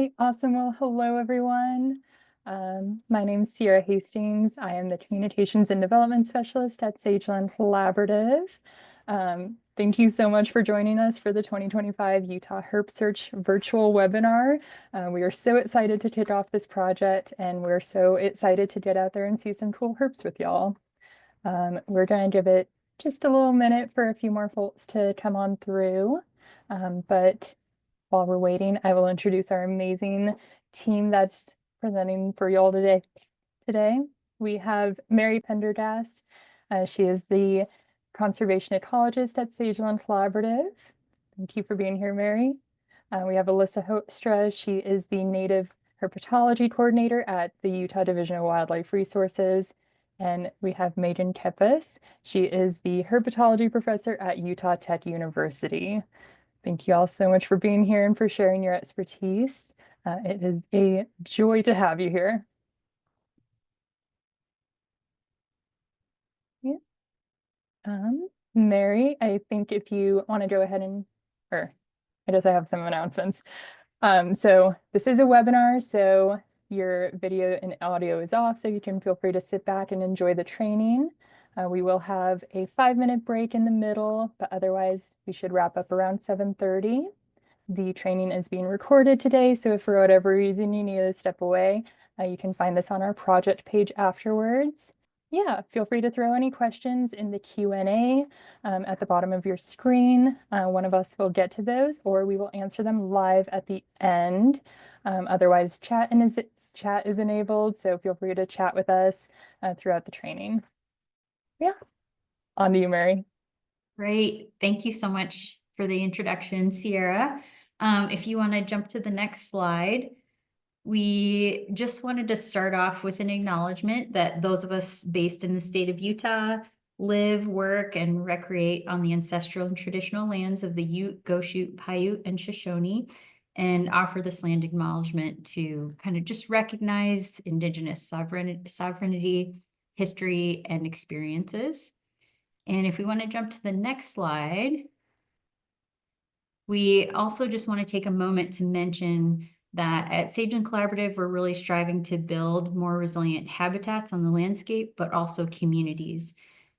right, awesome. Well, hello, everyone. My name is Sierra Hastings. I am the Communications and Development Specialist at Sageland Collaborative. Thank you so much for joining us for the 2025 Utah HerpSearch virtual webinar. We are so excited to kick off this project, and we're so excited to get out there and see some cool herps with y'all. We're going to give it just a little minute for a few more folks to come on through, but while we're waiting, I will introduce our amazing team that's presenting for y'all today. We have Mary Pendergast. She is the conservation ecologist at Sageland Collaborative. Thank you for being here, Mary. We have Alyssa Hoekstra. She is the native herpetology coordinator at the Utah Division of Wildlife Resources. And we have Megan Kepis. She is the herpetology professor at Utah Tech University. Thank you all so much for being here and for sharing your expertise. It is a joy to have you here. Yeah. Mary, I think if you want to go ahead or I guess I have some announcements. So this is a webinar, so your video and audio is off, so you can feel free to sit back and enjoy the training. We will have a 5-minute break in the middle, but otherwise we should wrap up around 7:30. The training is being recorded today, so if for whatever reason you need to step away, you can find this on our project page afterwards. Yeah, feel free to throw any questions in the Q&A at the bottom of your screen. One of us will get to those, or we will answer them live at the end. Otherwise, chat is enabled, so feel free to chat with us throughout the training. Yeah, on to you, Mary. Great. Thank you so much for the introduction, Sierra. If you want to jump to the next slide, we just wanted to start off with an acknowledgement that those of us based in the state of Utah live, work, and recreate on the ancestral and traditional lands of the Ute, Goshute, Paiute, and Shoshone, and offer this land acknowledgement to kind of just recognize Indigenous sovereignty, history, and experiences. And if we want to jump to the next slide, we also just want to take a moment to mention that at Sageland Collaborative, we're really striving to build more resilient habitats on the landscape, but also communities.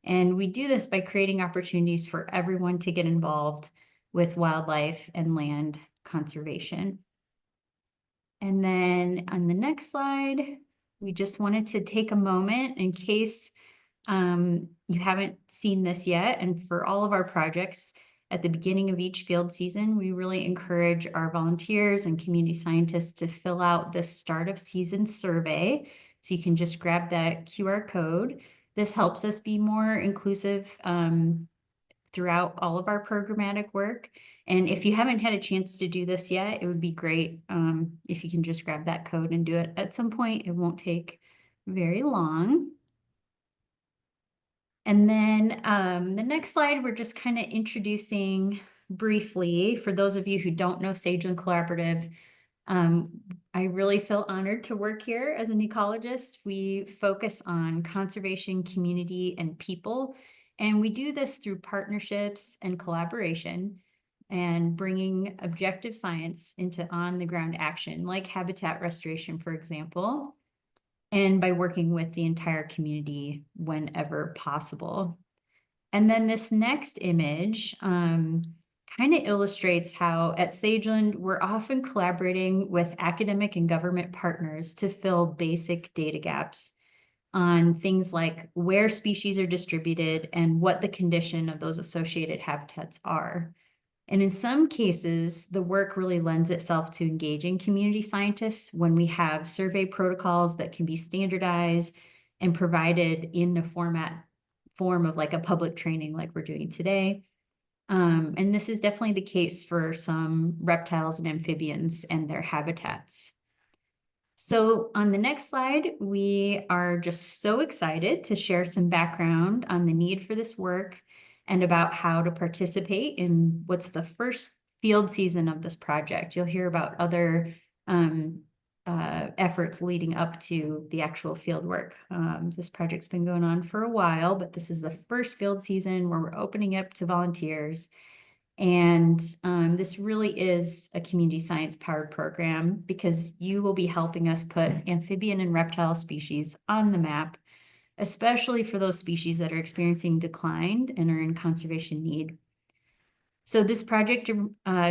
And we do this by creating opportunities for everyone to get involved with wildlife and land conservation. And then on the next slide, we just wanted to take a moment in case you haven't seen this yet. And for all of our projects, at the beginning of each field season, we really encourage our volunteers and community scientists to fill out this start of season survey. So you can just grab that QR code. This helps us be more inclusive throughout all of our programmatic work. And if you haven't had a chance to do this yet, it would be great if you can just grab that code and do it at some point. It won't take very long. And then the next slide, we're just kind of introducing briefly, for those of you who don't know Sageland Collaborative, I really feel honored to work here as an ecologist. We focus on conservation, community, and people. And we do this through partnerships and collaboration and bringing objective science into on-the-ground action, like habitat restoration, for example, and by working with the entire community whenever possible. And then this next image kind of illustrates how at Sageland, we're often collaborating with academic and government partners to fill basic data gaps on things like where species are distributed and what the condition of those associated habitats are. And in some cases, the work really lends itself to engaging community scientists when we have survey protocols that can be standardized and provided in a form of like a public training like we're doing today. And this is definitely the case for some reptiles and amphibians and their habitats. So on the next slide, we are just so excited to share some background on the need for this work and about how to participate in what's the first field season of this project. You'll hear about other efforts leading up to the actual field work. This project's been going on for a while, but this is the first field season where we're opening up to volunteers. And this really is a community science powered program because you will be helping us put amphibian and reptile species on the map, especially for those species that are experiencing decline and are in conservation need. So this project,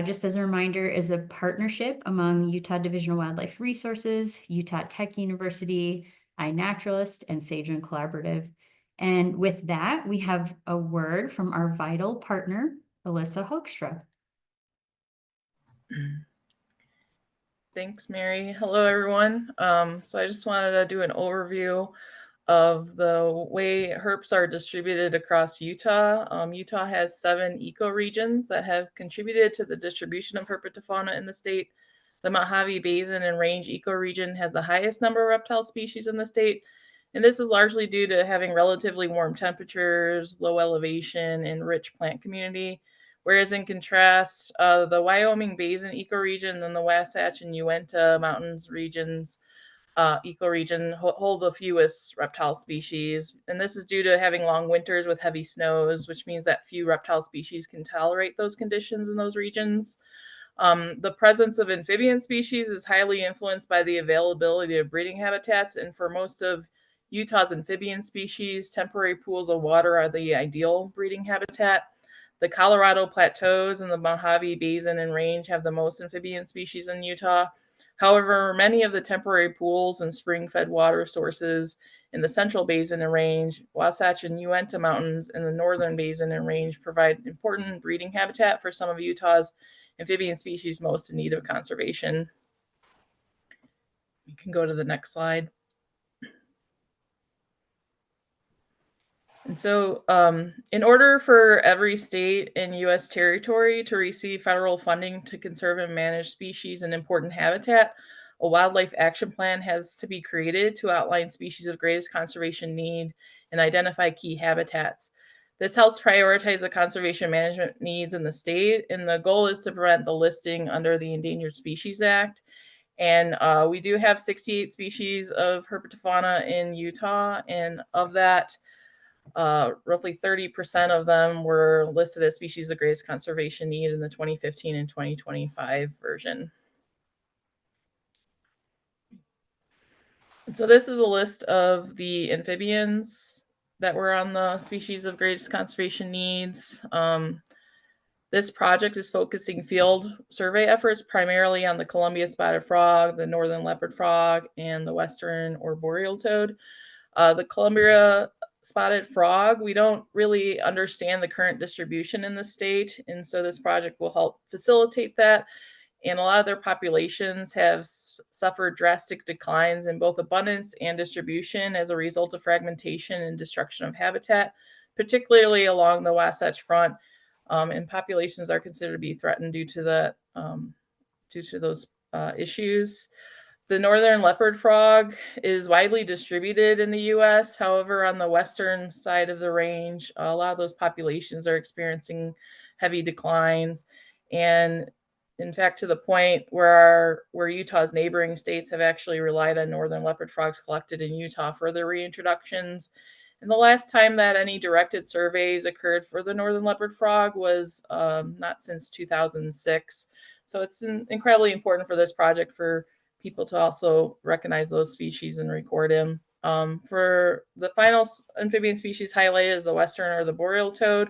just as a reminder, is a partnership among Utah Division of Wildlife Resources, Utah Tech University, iNaturalist, and Sageland Collaborative. And with that, we have a word from our vital partner, Alyssa Hoekstra. Thanks, Mary. Hello, everyone. So I just wanted to do an overview of the way herps are distributed across Utah. Utah has 7 ecoregions that have contributed to the distribution of herpetofauna in the state. The Mojave Basin and Range ecoregion has the highest number of reptile species in the state, and this is largely due to having relatively warm temperatures, low elevation, and rich plant community. Whereas in contrast, the Wyoming Basin ecoregion and the Wasatch and Uinta Mountains regions ecoregion hold the fewest reptile species. And this is due to having long winters with heavy snows, which means that few reptile species can tolerate those conditions in those regions. The presence of amphibian species is highly influenced by the availability of breeding habitats. And for most of Utah's amphibian species, temporary pools of water are the ideal breeding habitat. The Colorado Plateaus and the Mojave Basin and Range have the most amphibian species in Utah. However, many of the temporary pools and spring-fed water sources in the Central Basin and Range, Wasatch and Uinta Mountains, and the Northern Basin and Range provide important breeding habitat for some of Utah's amphibian species most in need of conservation. You can go to the next slide. And so, in order for every state and U.S. territory to receive federal funding to conserve and manage species and important habitat, a wildlife action plan has to be created to outline species of greatest conservation need and identify key habitats. This helps prioritize the conservation management needs in the state, and the goal is to prevent the listing under the Endangered Species Act. And we do have 68 species of herpetofauna in Utah, and of that, roughly 30% of them were listed as species of greatest conservation need in the 2015 and 2025 version. And so this is a list of the amphibians that were on the species of greatest conservation needs. This project is focusing field survey efforts primarily on the Columbia spotted frog, the northern leopard frog, and the western or boreal toad. The Columbia spotted frog, we don't really understand the current distribution in the state, and so this project will help facilitate that. And a lot of their populations have suffered drastic declines in both abundance and distribution as a result of fragmentation and destruction of habitat, particularly along the Wasatch Front. And populations are considered to be threatened due to those issues. The northern leopard frog is widely distributed in the U.S. However, on the western side of the range, a lot of those populations are experiencing heavy declines. And in fact, to the point where Utah's neighboring states have actually relied on northern leopard frogs collected in Utah for their reintroductions. And the last time that any directed surveys occurred for the northern leopard frog was not since 2006. So it's incredibly important for this project for people to also recognize those species and record them. For the final amphibian species highlighted is the western or the boreal toad.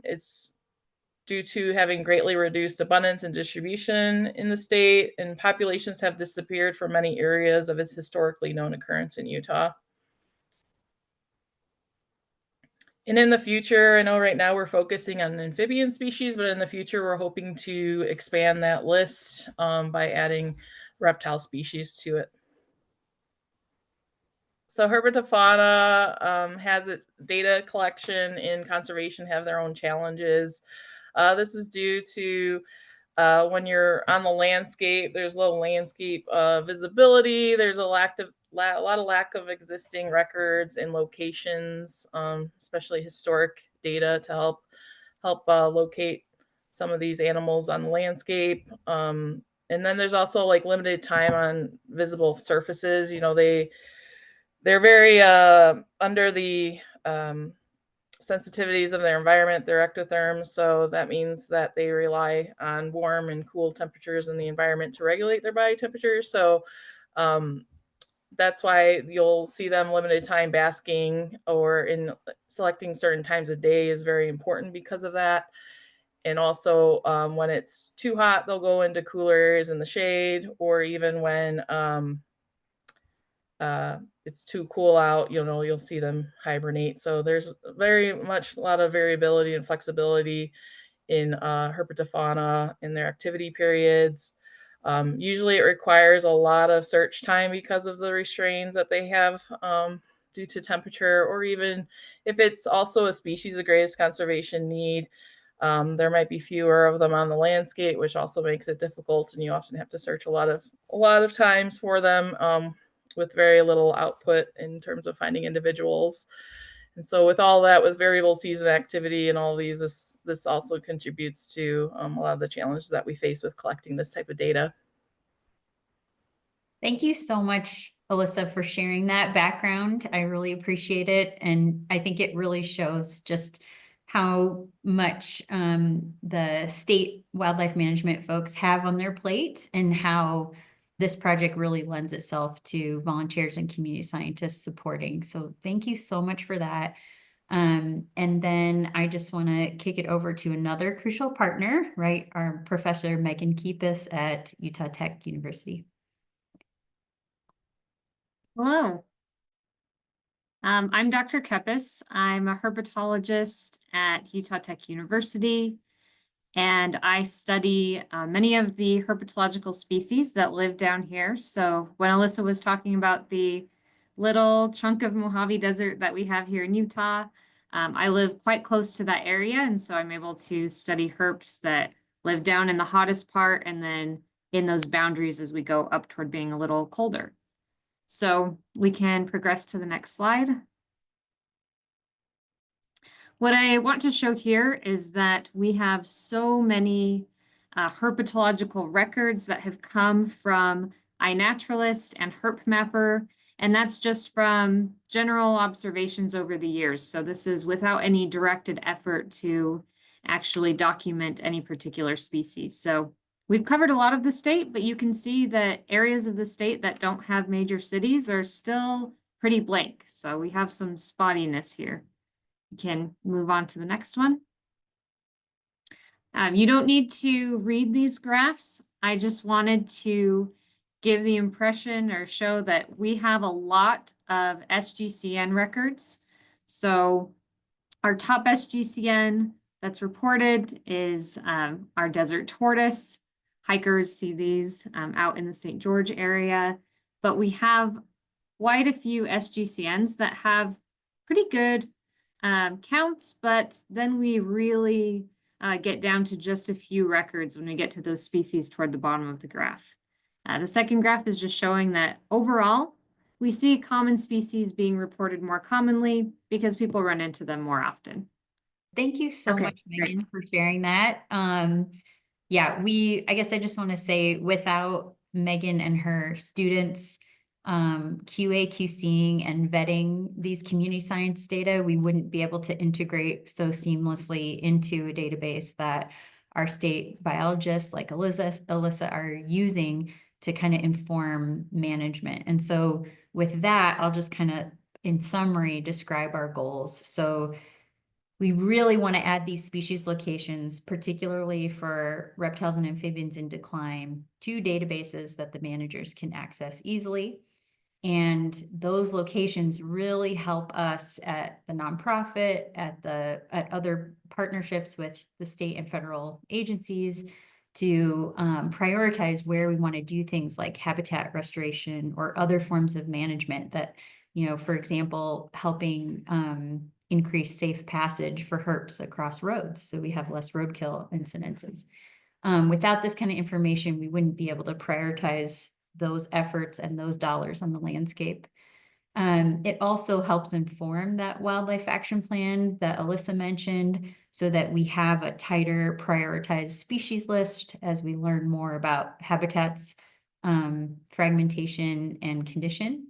It's due to having greatly reduced abundance and distribution in the state, and populations have disappeared from many areas of its historically known occurrence in Utah. And in the future, I know right now we're focusing on amphibian species, but in the future, we're hoping to expand that list by adding reptile species to it. So herpetofauna has its data collection and conservation have their own challenges. This is due to when you're on the landscape, there's low landscape visibility. There's a lot of lack of existing records and locations, especially historic data to help locate some of these animals on the landscape. And then there's also like limited time on visible surfaces. They're very under the sensitivities of their environment. They're ectotherms, so that means that they rely on warm and cool temperatures in the environment to regulate their body temperature. So that's why you'll see them limited time basking, or in selecting certain times of day is very important because of that. And also when it's too hot, they'll go into cooler areas in the shade, or even when it's too cool out, you'll see them hibernate. So there's very much a lot of variability and flexibility in herpetofauna in their activity periods. Usually it requires a lot of search time because of the restraints that they have due to temperature, or even if it's also a species of greatest conservation need, there might be fewer of them on the landscape, which also makes it difficult, and you often have to search a lot of times for them with very little output in terms of finding individuals. And so with all that, with variable season activity and all these, this also contributes to a lot of the challenges that we face with collecting this type of data. Thank you so much, Alyssa, for sharing that background. I really appreciate it. And I think it really shows just how much the state wildlife management folks have on their plate, and how this project really lends itself to volunteers and community scientists supporting. So thank you so much for that. And then I just want to kick it over to another crucial partner, right? Our Professor Megan Keepis at Utah Tech University. Hello. I'm Dr. Kepis. I'm a herpetologist at Utah Tech University, and I study many of the herpetological species that live down here. So when Alyssa was talking about the little chunk of Mojave Desert that we have here in Utah, I live quite close to that area, and so I'm able to study herps that live down in the hottest part, and then in those boundaries as we go up toward being a little colder. So we can progress to the next slide. What I want to show here is that we have so many herpetological records that have come from iNaturalist and HerpMapper, and that's just from general observations over the years. So this is without any directed effort to actually document any particular species. So we've covered a lot of the state, but you can see that areas of the state that don't have major cities are still pretty blank. So we have some spottiness here. You can move on to the next one. You don't need to read these graphs. I just wanted to give the impression or show that we have a lot of SGCN records. So our top SGCN that's reported is our desert tortoise. Hikers see these out in the St. George area, but we have quite a few SGCNs that have pretty good counts, but then we really get down to just a few records when we get to those species toward the bottom of the graph. The second graph is just showing that overall, we see common species being reported more commonly because people run into them more often. Thank you so much, Megan, for sharing that. Yeah, I guess I just want to say, without Megan and her students QA, QCing, and vetting these community science data, we wouldn't be able to integrate so seamlessly into a database that our state biologists like Alyssa are using to kind of inform management. And so with that, I'll just kind of, in summary, describe our goals. So we really want to add these species locations, particularly for reptiles and amphibians in decline, to databases that the managers can access easily. And those locations really help us at the nonprofit, at other partnerships with the state and federal agencies to prioritize where we want to do things like habitat restoration or other forms of management that, for example, helping increase safe passage for herps across roads, so we have less roadkill incidences. Without this kind of information, we wouldn't be able to prioritize those efforts and those dollars on the landscape. It also helps inform that wildlife action plan that Alyssa mentioned, so that we have a tighter prioritized species list as we learn more about habitats, fragmentation, and condition.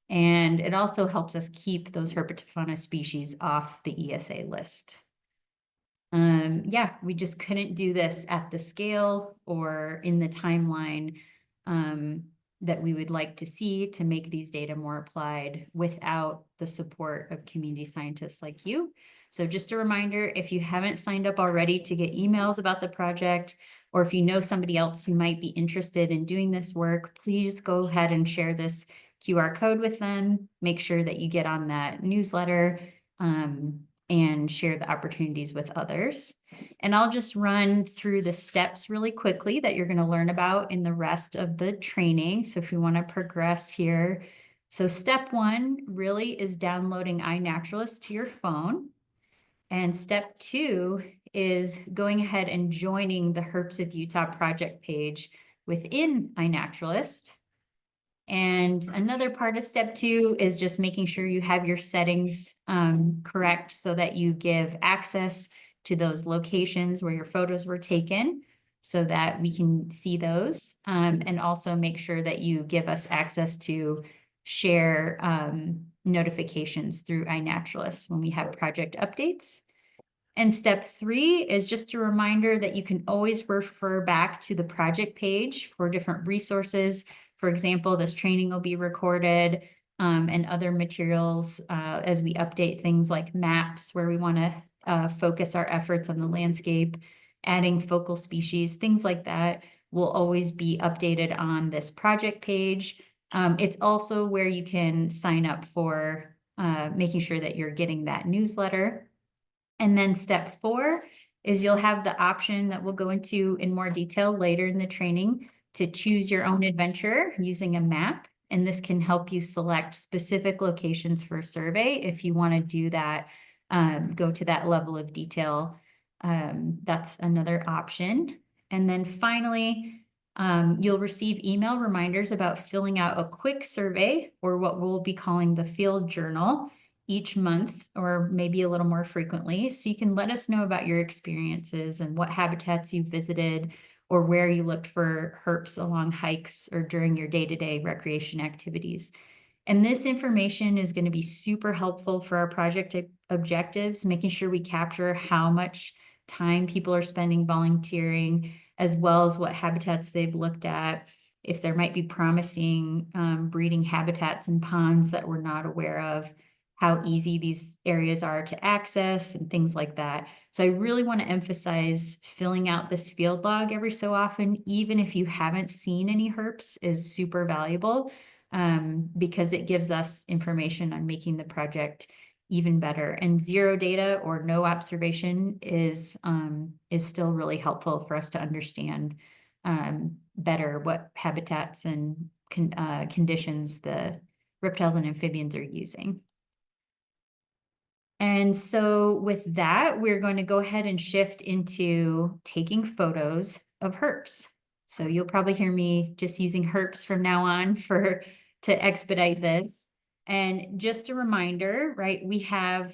And it also helps us keep those herpetofauna species off the ESA list. Yeah, we just couldn't do this at the scale or in the timeline that we would like to see to make these data more applied without the support of community scientists like you. So just a reminder, if you haven't signed up already to get emails about the project, or if you know somebody else who might be interested in doing this work, please go ahead and share this QR code with them. Make sure that you get on that newsletter and share the opportunities with others. And I'll just run through the steps really quickly that you're going to learn about in the rest of the training. So if we want to progress here. So step 1 really is downloading iNaturalist to your phone. And step 2 is going ahead and joining the Herps of Utah project page within iNaturalist. And another part of step 2 is just making sure you have your settings correct so that you give access to those locations where your photos were taken so that we can see those, and also make sure that you give us access to share notifications through iNaturalist when we have project updates. And step 3 is just a reminder that you can always refer back to the project page for different resources. For example, this training will be recorded and other materials as we update things like maps where we want to focus our efforts on the landscape, adding focal species, things like that will always be updated on this project page. It's also where you can sign up for making sure that you're getting that newsletter. And then step 4 is you'll have the option that we'll go into in more detail later in the training to choose your own adventure using a map. And this can help you select specific locations for a survey if you want to do that, go to that level of detail. That's another option. And then finally, you'll receive email reminders about filling out a quick survey, or what we'll be calling the field journal, each month, or maybe a little more frequently. So you can let us know about your experiences and what habitats you visited, or where you looked for herps along hikes or during your day-to-day recreation activities. And this information is going to be super helpful for our project objectives, making sure we capture how much time people are spending volunteering, as well as what habitats they've looked at, if there might be promising breeding habitats and ponds that we're not aware of, how easy these areas are to access and things like that. So I really want to emphasize filling out this field log every so often, even if you haven't seen any herps, is super valuable because it gives us information on making the project even better. And zero data or no observation is still really helpful for us to understand better what habitats and conditions the reptiles and amphibians are using. And so with that, we're going to go ahead and shift into taking photos of herps. So you'll probably hear me just using herps from now on to expedite this. And just a reminder, right, we have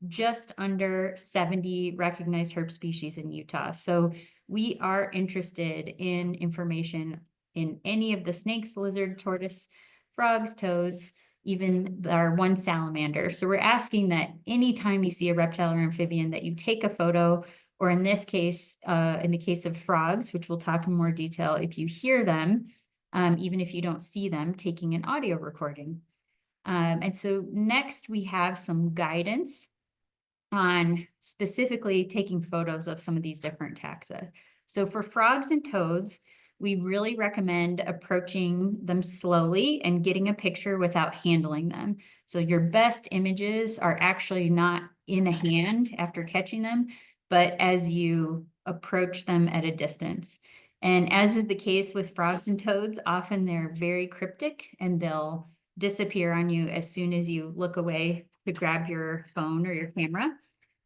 just under 70 recognized herp species in Utah. So we are interested in information in any of the snakes, lizard, tortoise, frogs, toads, even our one salamander. So we're asking that anytime you see a reptile or amphibian that you take a photo, or in this case, in the case of frogs, which we'll talk in more detail, if you hear them, even if you don't see them, taking an audio recording. And so next we have some guidance on specifically taking photos of some of these different taxa. So for frogs and toads, we really recommend approaching them slowly and getting a picture without handling them. So your best images are actually not in a hand after catching them, but as you approach them at a distance. And as is the case with frogs and toads, often they're very cryptic and they'll disappear on you as soon as you look away to grab your phone or your camera.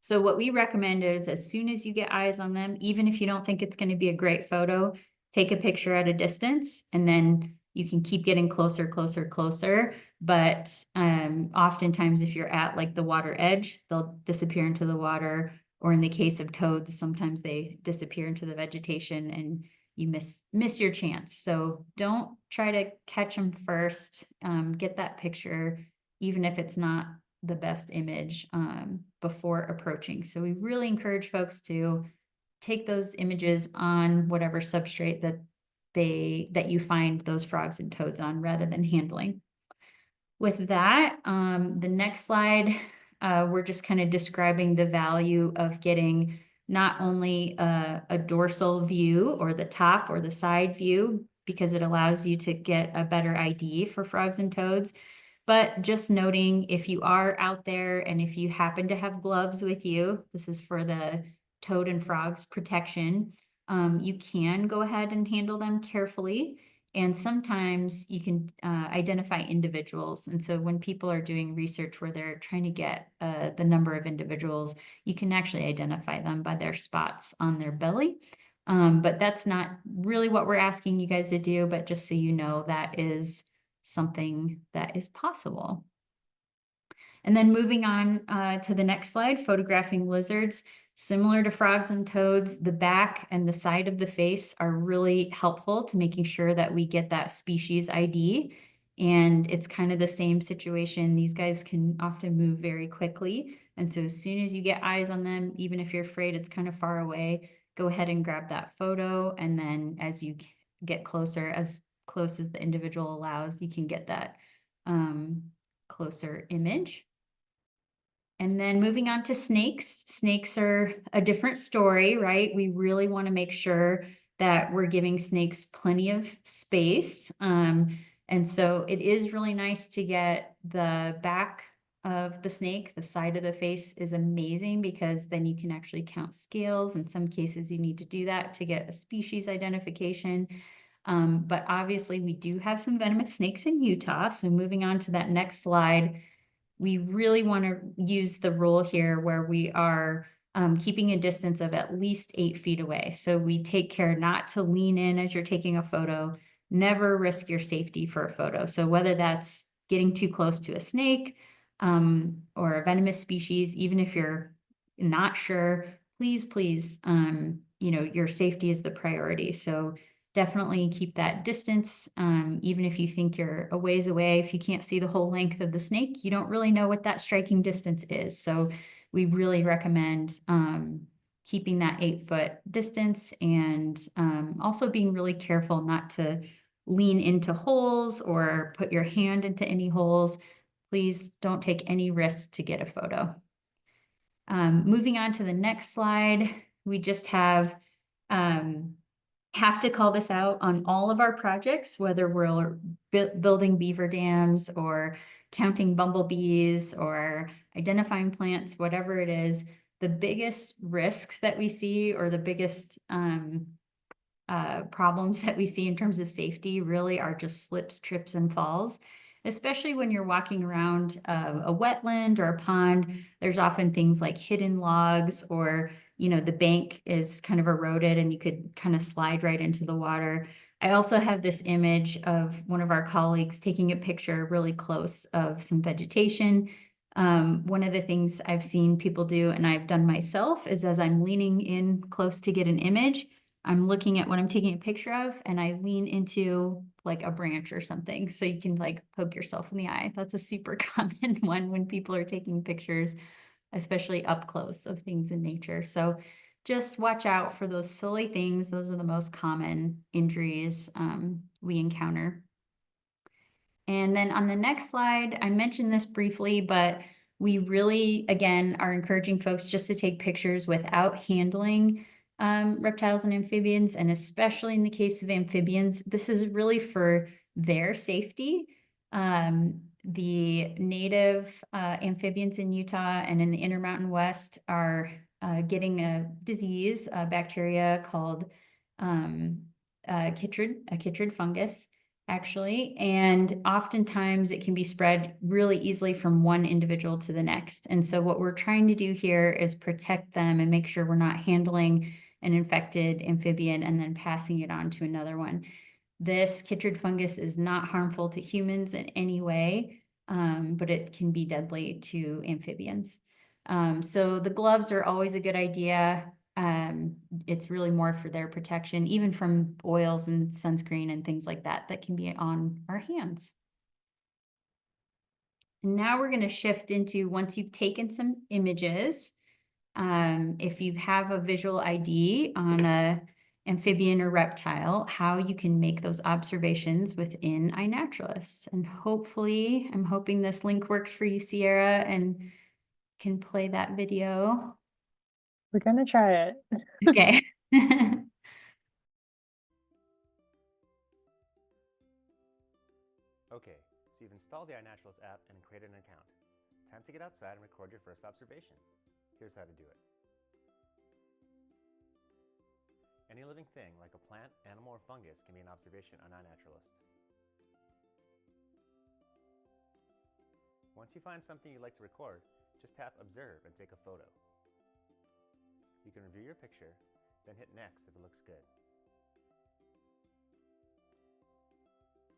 So what we recommend is as soon as you get eyes on them, even if you don't think it's going to be a great photo, take a picture at a distance, and then you can keep getting closer, closer, closer. But oftentimes if you're at like the water edge, they'll disappear into the water. Or in the case of toads, sometimes they disappear into the vegetation and you miss your chance. So don't try to catch them first. Get that picture, even if it's not the best image, before approaching. So we really encourage folks to take those images on whatever substrate that you find those frogs and toads on, rather than handling. With that, the next slide, we're just kind of describing the value of getting not only a dorsal view, or the top or the side view, because it allows you to get a better ID for frogs and toads, but just noting, if you are out there and if you happen to have gloves with you, this is for the toad and frogs protection, you can go ahead and handle them carefully. And sometimes you can identify individuals. And so when people are doing research where they're trying to get the number of individuals, you can actually identify them by their spots on their belly. But that's not really what we're asking you guys to do, but just so you know, that is something that is possible. And then moving on to the next slide, photographing lizards. Similar to frogs and toads, the back and the side of the face are really helpful to making sure that we get that species ID. And it's kind of the same situation. These guys can often move very quickly. And so as soon as you get eyes on them, even if you're afraid it's kind of far away, go ahead and grab that photo. And then as you get closer, as close as the individual allows, you can get that closer image. And then moving on to snakes. Snakes are a different story, right? We really want to make sure that we're giving snakes plenty of space. And so it is really nice to get the back of the snake. The side of the face is amazing, because then you can actually count scales. In some cases, you need to do that to get a species identification. But obviously, we do have some venomous snakes in Utah. So moving on to that next slide, we really want to use the rule here where we are keeping a distance of at least 8 feet away. So we take care not to lean in as you're taking a photo. Never risk your safety for a photo. So whether that's getting too close to a snake or a venomous species, even if you're not sure, please, your safety is the priority. So definitely keep that distance. Even if you think you're a ways away, if you can't see the whole length of the snake, you don't really know what that striking distance is. So we really recommend keeping that 8-foot distance, and also being really careful not to lean into holes or put your hand into any holes. Please don't take any risks to get a photo. Moving on to the next slide, we just have to call this out on all of our projects, whether we're building beaver dams or counting bumblebees or identifying plants, whatever it is. The biggest risks that we see, or the biggest problems that we see in terms of safety, really are just slips, trips, and falls. Especially when you're walking around a wetland or a pond, there's often things like hidden logs, or the bank is kind of eroded and you could kind of slide right into the water. I also have this image of one of our colleagues taking a picture really close of some vegetation. One of the things I've seen people do, and I've done myself, is as I'm leaning in close to get an image, I'm looking at what I'm taking a picture of, and I lean into like a branch or something, so you can like poke yourself in the eye. That's a super common one when people are taking pictures, especially up close, of things in nature. So just watch out for those silly things. Those are the most common injuries we encounter. And then on the next slide, I mentioned this briefly, but we really, again, are encouraging folks just to take pictures without handling reptiles and amphibians. And especially in the case of amphibians, this is really for their safety. The native amphibians in Utah and in the Intermountain West are getting a disease, a bacteria called chytrid fungus, actually. And oftentimes it can be spread really easily from one individual to the next. And so what we're trying to do here is protect them and make sure we're not handling an infected amphibian and then passing it on to another one. This chytrid fungus is not harmful to humans in any way, but it can be deadly to amphibians. So the gloves are always a good idea. It's really more for their protection, even from oils and sunscreen and things like that that can be on our hands. And now we're going to shift into, once you've taken some images, if you have a visual ID on a amphibian or reptile, how you can make those observations within iNaturalist. And hopefully, I'm hoping this link works for you, Sierra, and can play that video. We're gonna try it. Okay. Okay, so you've installed the iNaturalist app and created an account. Time to get outside and record your first observation. Here's how to do it. Any living thing, like a plant, animal, or fungus, can be an observation on iNaturalist. Once you find something you'd like to record, just tap Observe and take a photo. You can review your picture, then hit Next if it looks good.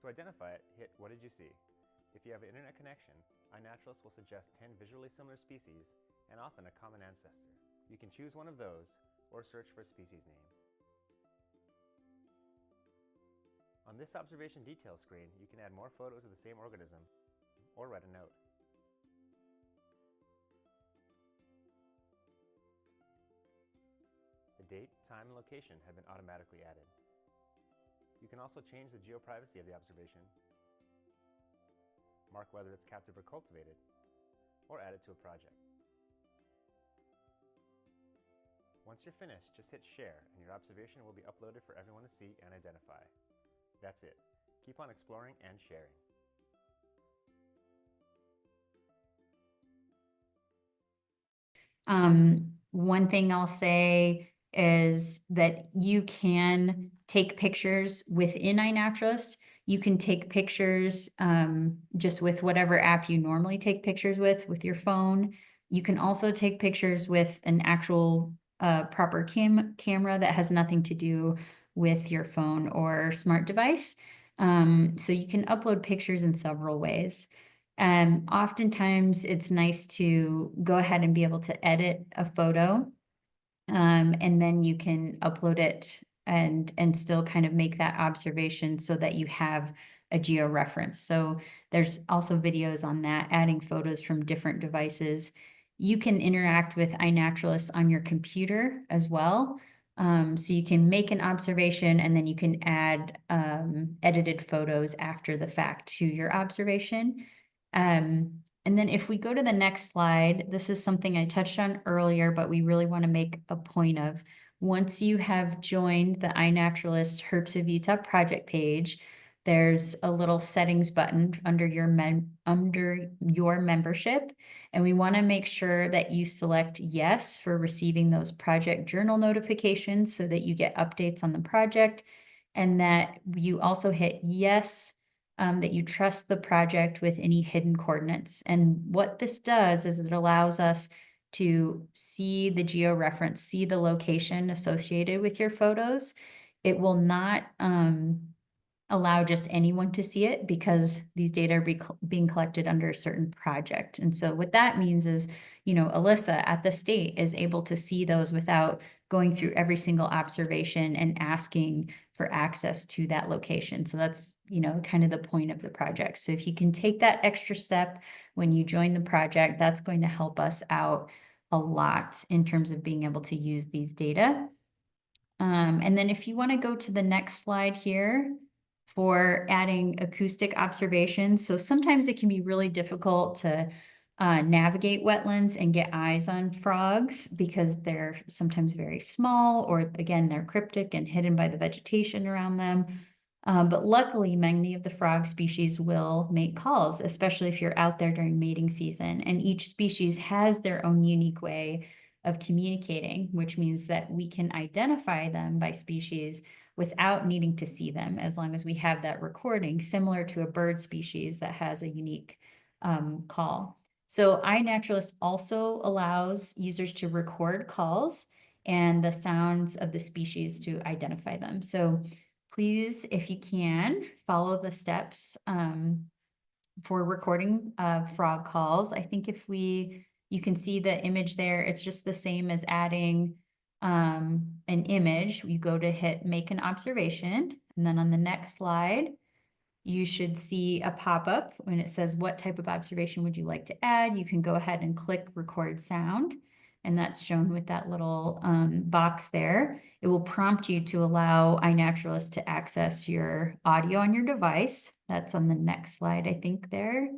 To identify it, hit What did you see? If you have an internet connection, iNaturalist will suggest 10 visually similar species and often a common ancestor. You can choose one of those or search for a species name. On this observation details screen, you can add more photos of the same organism or write a note. The date, time, and location have been automatically added. You can also change the geoprivacy of the observation, mark whether it's captive or cultivated, or add it to a project. Once you're finished, just hit share and your observation will be uploaded for everyone to see and identify. That's it. Keep on exploring and sharing. One thing I'll say is that you can take pictures within iNaturalist. You can take pictures just with whatever app you normally take pictures with your phone. You can also take pictures with an actual proper camera that has nothing to do with your phone or smart device. So you can upload pictures in several ways. Oftentimes it's nice to go ahead and be able to edit a photo, and then you can upload it and still kind of make that observation so that you have a geo reference. So there's also videos on that, adding photos from different devices. You can interact with iNaturalist on your computer as well. So you can make an observation and then you can add edited photos after the fact to your observation. And then if we go to the next slide, this is something I touched on earlier, but we really want to make a point of. Once you have joined the iNaturalist Herps of Utah project page, there's a little settings button under your membership. And we want to make sure that you select yes for receiving those project journal notifications so that you get updates on the project, and that you also hit yes that you trust the project with any hidden coordinates. And what this does is it allows us to see the georeference, see the location associated with your photos. It will not allow just anyone to see it because these data are being collected under a certain project. And so what that means is, you know, Alyssa at the state is able to see those without going through every single observation and asking for access to that location. So that's, you know, kind of the point of the project. So if you can take that extra step when you join the project, that's going to help us out a lot in terms of being able to use these data. And then if you want to go to the next slide here for adding acoustic observations. So sometimes it can be really difficult to navigate wetlands and get eyes on frogs because they're sometimes very small, or again, they're cryptic and hidden by the vegetation around them. But luckily, many of the frog species will make calls, especially if you're out there during mating season. And each species has their own unique way of communicating, which means that we can identify them by species without needing to see them, as long as we have that recording, similar to a bird species that has a unique call. So iNaturalist also allows users to record calls and the sounds of the species to identify them. So please, if you can, follow the steps for recording frog calls. I think if you can see the image there, it's just the same as adding an image, you go to hit make an observation, and then on the next slide, you should see a pop-up when it says, what type of observation would you like to add? You can go ahead and click record sound, and that's shown with that little box there. It will prompt you to allow iNaturalist to access your audio on your device. That's on the next slide, I think there.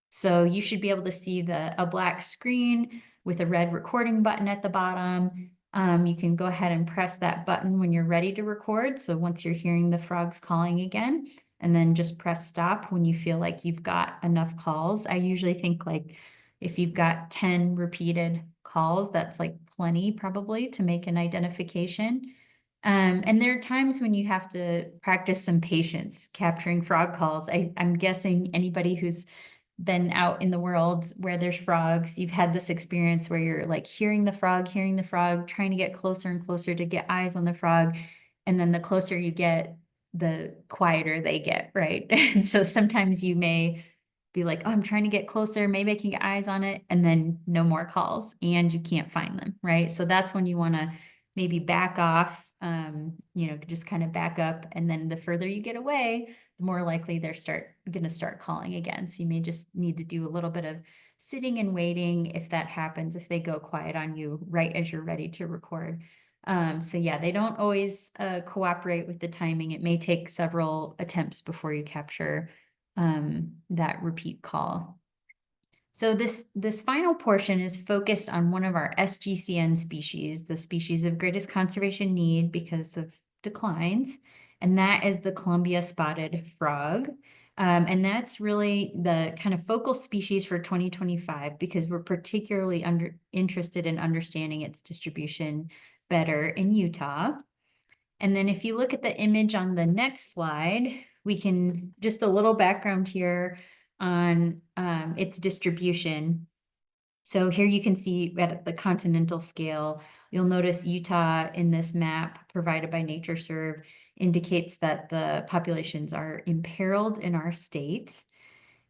So you should be able to see a black screen with a red recording button at the bottom. You can go ahead and press that button when you're ready to record. So once you're hearing the frogs calling again, and then just press stop when you feel like you've got enough calls. I usually think like if you've got 10 repeated calls, that's like plenty probably to make an identification. And there are times when you have to practice some patience capturing frog calls. I'm guessing anybody who's been out in the world where there's frogs, you've had this experience where you're like hearing the frog, trying to get closer and closer to get eyes on the frog. And then the closer you get, the quieter they get, right? And so sometimes you may be like, oh, I'm trying to get closer, maybe I can get eyes on it, and then no more calls and you can't find them, right? So that's when you want to maybe back off, just kind of back up. And then the further you get away, the more likely they're going to start calling again. So you may just need to do a little bit of sitting and waiting if that happens, if they go quiet on you right as you're ready to record. So yeah, they don't always cooperate with the timing. It may take several attempts before you capture that repeat call. So this final portion is focused on one of our SGCN species, the species of greatest conservation need because of declines, and that is the Columbia spotted frog. And that's really the kind of focal species for 2025 because we're particularly interested in understanding its distribution better in Utah. And then if you look at the image on the next slide, we can just a little background here on its distribution. So here you can see at the continental scale, you'll notice Utah in this map provided by NatureServe indicates that the populations are imperiled in our state.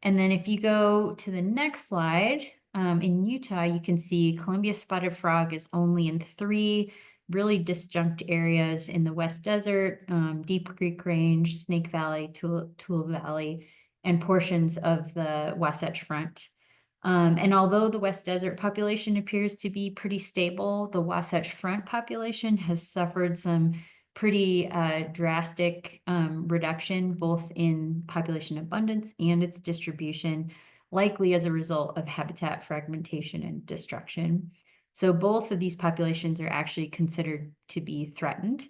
And then if you go to the next slide, in Utah, you can see Columbia spotted frog is only in 3 really disjunct areas in the West Desert, Deep Creek Range, Snake Valley, Tule Valley, and portions of the Wasatch Front. And although the West Desert population appears to be pretty stable, the Wasatch Front population has suffered some pretty drastic reduction, both in population abundance and its distribution, likely as a result of habitat fragmentation and destruction. So both of these populations are actually considered to be threatened.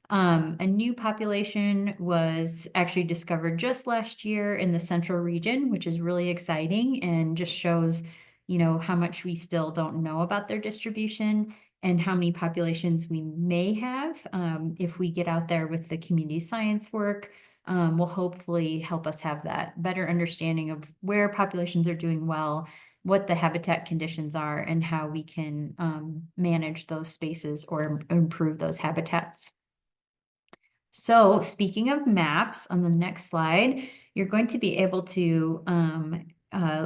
A new population was actually discovered just last year in the central region, which is really exciting and just shows, how much we still don't know about their distribution and how many populations we may have if we get out there with the community science work. Will hopefully help us have that better understanding of where populations are doing well, what the habitat conditions are, and how we can manage those spaces or improve those habitats. So speaking of maps, on the next slide, you're going to be able to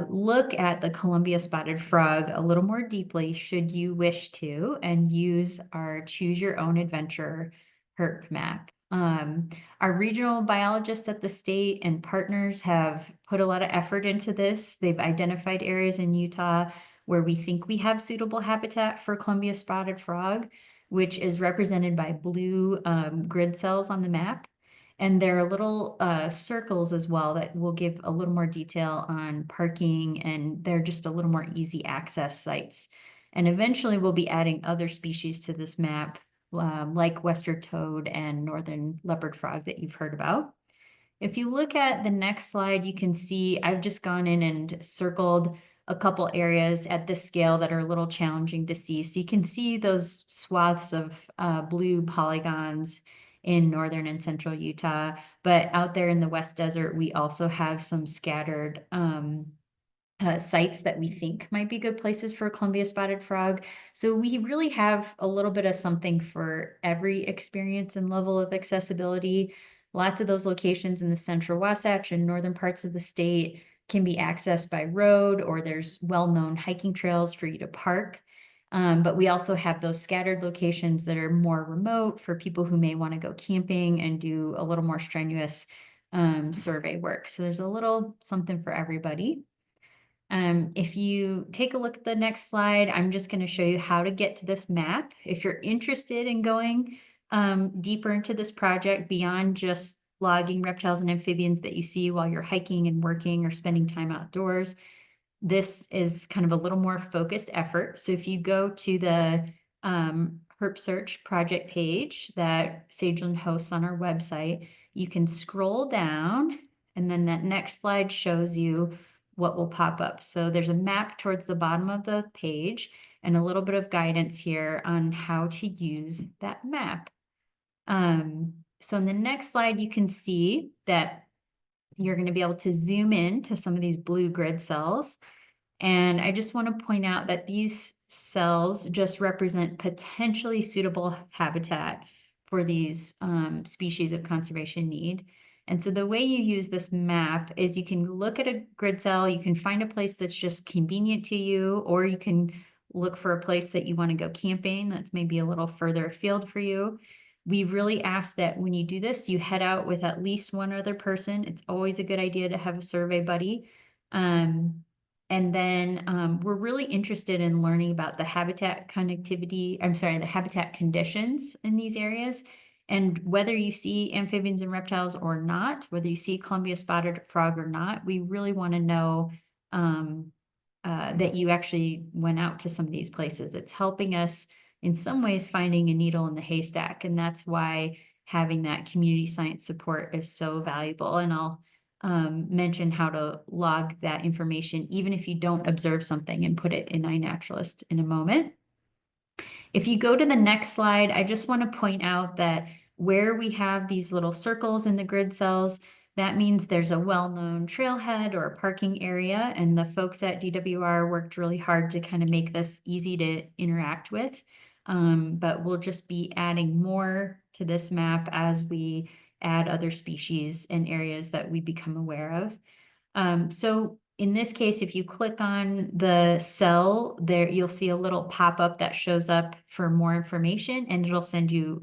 look at the Columbia spotted frog a little more deeply should you wish to, and use our Choose Your Own Adventure herp map. Our regional biologists at the state and partners have put a lot of effort into this. They've identified areas in Utah where we think we have suitable habitat for Columbia spotted frog, which is represented by blue grid cells on the map. And there are little circles as well that will give a little more detail on parking, and they're just a little more easy access sites. And eventually we'll be adding other species to this map, like western toad and northern leopard frog that you've heard about. If you look at the next slide, you can see I've just gone in and circled a couple areas at this scale that are a little challenging to see. So you can see those swaths of blue polygons in northern and central Utah, but out there in the West Desert, we also have some scattered sites that we think might be good places for Columbia spotted frog. So we really have a little bit of something for every experience and level of accessibility. Lots of those locations in the central Wasatch and northern parts of the state can be accessed by road, or there's well-known hiking trails for you to park. But we also have those scattered locations that are more remote for people who may want to go camping and do a little more strenuous survey work. So there's a little something for everybody. If you take a look at the next slide, I'm just going to show you how to get to this map. If you're interested in going deeper into this project beyond just logging reptiles and amphibians that you see while you're hiking and working or spending time outdoors, this is kind of a little more focused effort. So if you go to the HerpSearch project page that Sageland hosts on our website, you can scroll down, and then that next slide shows you what will pop up. So there's a map towards the bottom of the page and a little bit of guidance here on how to use that map. So in the next slide, you can see that you're going to be able to zoom in to some of these blue grid cells. And I just want to point out that these cells just represent potentially suitable habitat for these species of conservation need. And so the way you use this map is you can look at a grid cell, you can find a place that's just convenient to you, or you can look for a place that you want to go camping that's maybe a little further afield for you. We really ask that when you do this, you head out with at least one other person. It's always a good idea to have a survey buddy. And then we're really interested in learning about the habitat the habitat conditions in these areas. And whether you see amphibians and reptiles or not, whether you see Columbia spotted frog or not, we really want to know that you actually went out to some of these places. It's helping us in some ways finding a needle in the haystack. And that's why having that community science support is so valuable. And I'll mention how to log that information, even if you don't observe something, and put it in iNaturalist in a moment. If you go to the next slide, I just want to point out that where we have these little circles in the grid cells, that means there's a well-known trailhead or a parking area, and the folks at DWR worked really hard to kind of make this easy to interact with. But we'll just be adding more to this map as we add other species and areas that we become aware of. So in this case, if you click on the cell there, you'll see a little pop-up that shows up for more information, and it'll send you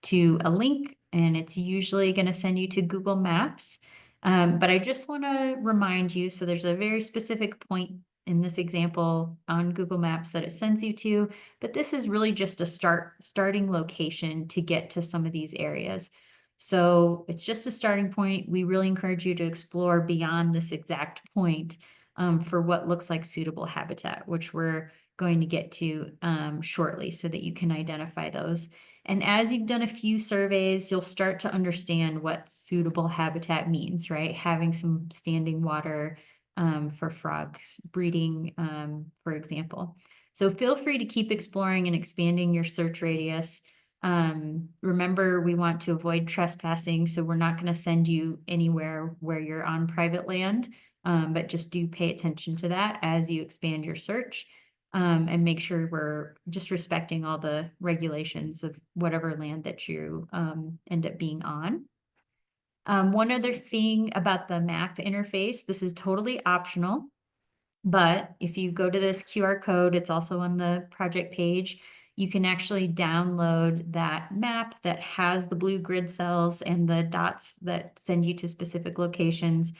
to a link, and it's usually going to send you to Google Maps. But I just want to remind you, so there's a very specific point in this example on Google Maps that it sends you to, but this is really just a starting location to get to some of these areas. So it's just a starting point. We really encourage you to explore beyond this exact point for what looks like suitable habitat, which we're going to get to shortly so that you can identify those. And as you've done a few surveys, you'll start to understand what suitable habitat means, right? Having some standing water for frogs breeding, for example. So feel free to keep exploring and expanding your search radius. Remember, we want to avoid trespassing, so we're not going to send you anywhere where you're on private land, but just do pay attention to that as you expand your search, and make sure we're just respecting all the regulations of whatever land that you end up being on. One other thing about the map interface, this is totally optional, but if you go to this QR code, it's also on the project page, you can actually download that map that has the blue grid cells and the dots that send you to specific locations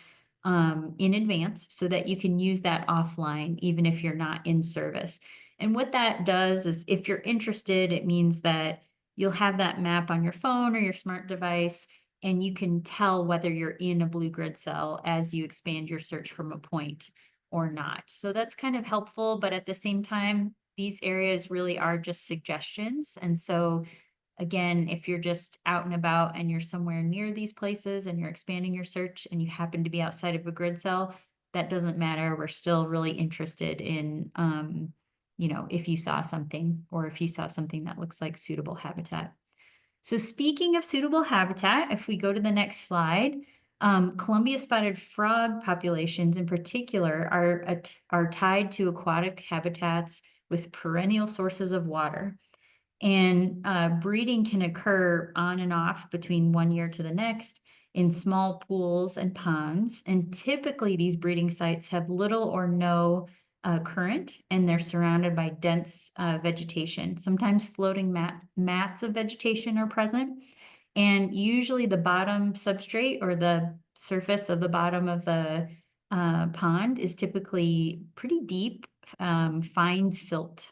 in advance, so that you can use that offline, even if you're not in service. And what that does is, if you're interested, it means that you'll have that map on your phone or your smart device, and you can tell whether you're in a blue grid cell as you expand your search from a point or not. So that's kind of helpful, but at the same time, these areas really are just suggestions. And so again, if you're just out and about and you're somewhere near these places and you're expanding your search and you happen to be outside of a grid cell, that doesn't matter. We're still really interested in, if you saw something, or if you saw something that looks like suitable habitat. So speaking of suitable habitat, if we go to the next slide, Columbia spotted frog populations in particular are tied to aquatic habitats with perennial sources of water. And breeding can occur on and off between one year to the next in small pools and ponds. And typically these breeding sites have little or no current, and they're surrounded by dense vegetation. Sometimes floating mats of vegetation are present. And usually the bottom substrate or the surface of the bottom of the pond is typically pretty deep, fine silt.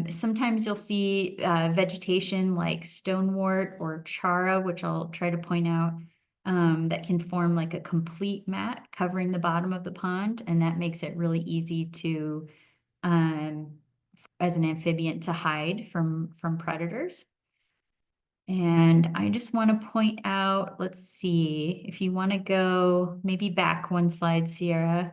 Sometimes you'll see vegetation like stonewort or chara, which I'll try to point out, that can form like a complete mat covering the bottom of the pond, and that makes it really easy to, as an amphibian, to hide from predators. And I just want to point out, let's see, if you want to go maybe back one slide, Sierra.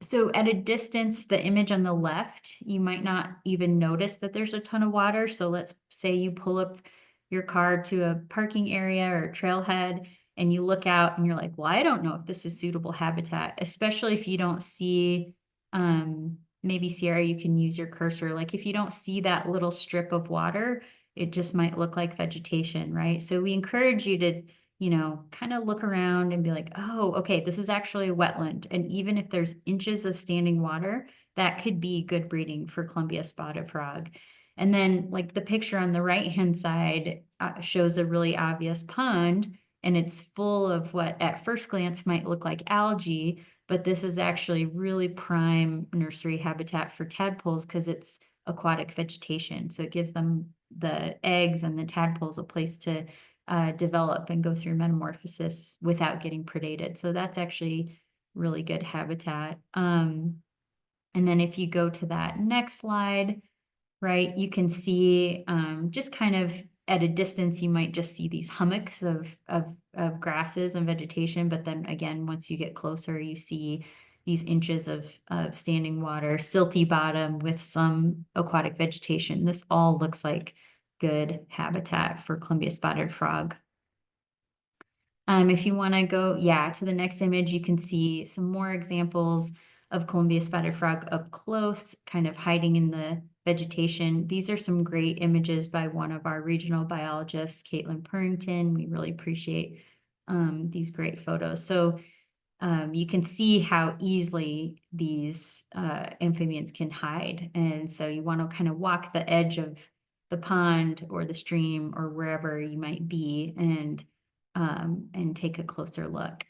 So at a distance, the image on the left, you might not even notice that there's a ton of water. So let's say you pull up your car to a parking area or a trailhead and you look out and you're like, well, I don't know if this is suitable habitat, especially if you don't see, maybe Sierra, you can use your cursor. Like if you don't see that little strip of water, it just might look like vegetation, right? So we encourage you to, kind of look around and be like, oh, okay, this is actually a wetland. And even if there's inches of standing water, that could be good breeding for Columbia spotted frog. And then like the picture on the right-hand side shows a really obvious pond, and it's full of what at first glance might look like algae, but this is actually really prime nursery habitat for tadpoles because it's aquatic vegetation. So it gives them, the eggs and the tadpoles, a place to develop and go through metamorphosis without getting predated. So that's actually really good habitat. And then if you go to that next slide, right, you can see just kind of at a distance, you might just see these hummocks of grasses and vegetation. But then again, once you get closer, you see these inches of standing water, silty bottom with some aquatic vegetation. This all looks like good habitat for Columbia spotted frog. If you want to go, to the next image, you can see some more examples of Columbia spotted frog up close, kind of hiding in the vegetation. These are some great images by one of our regional biologists, Caitlin Purrington. We really appreciate these great photos. So you can see how easily these amphibians can hide. And so you want to kind of walk the edge of the pond or the stream or wherever you might be and take a closer look.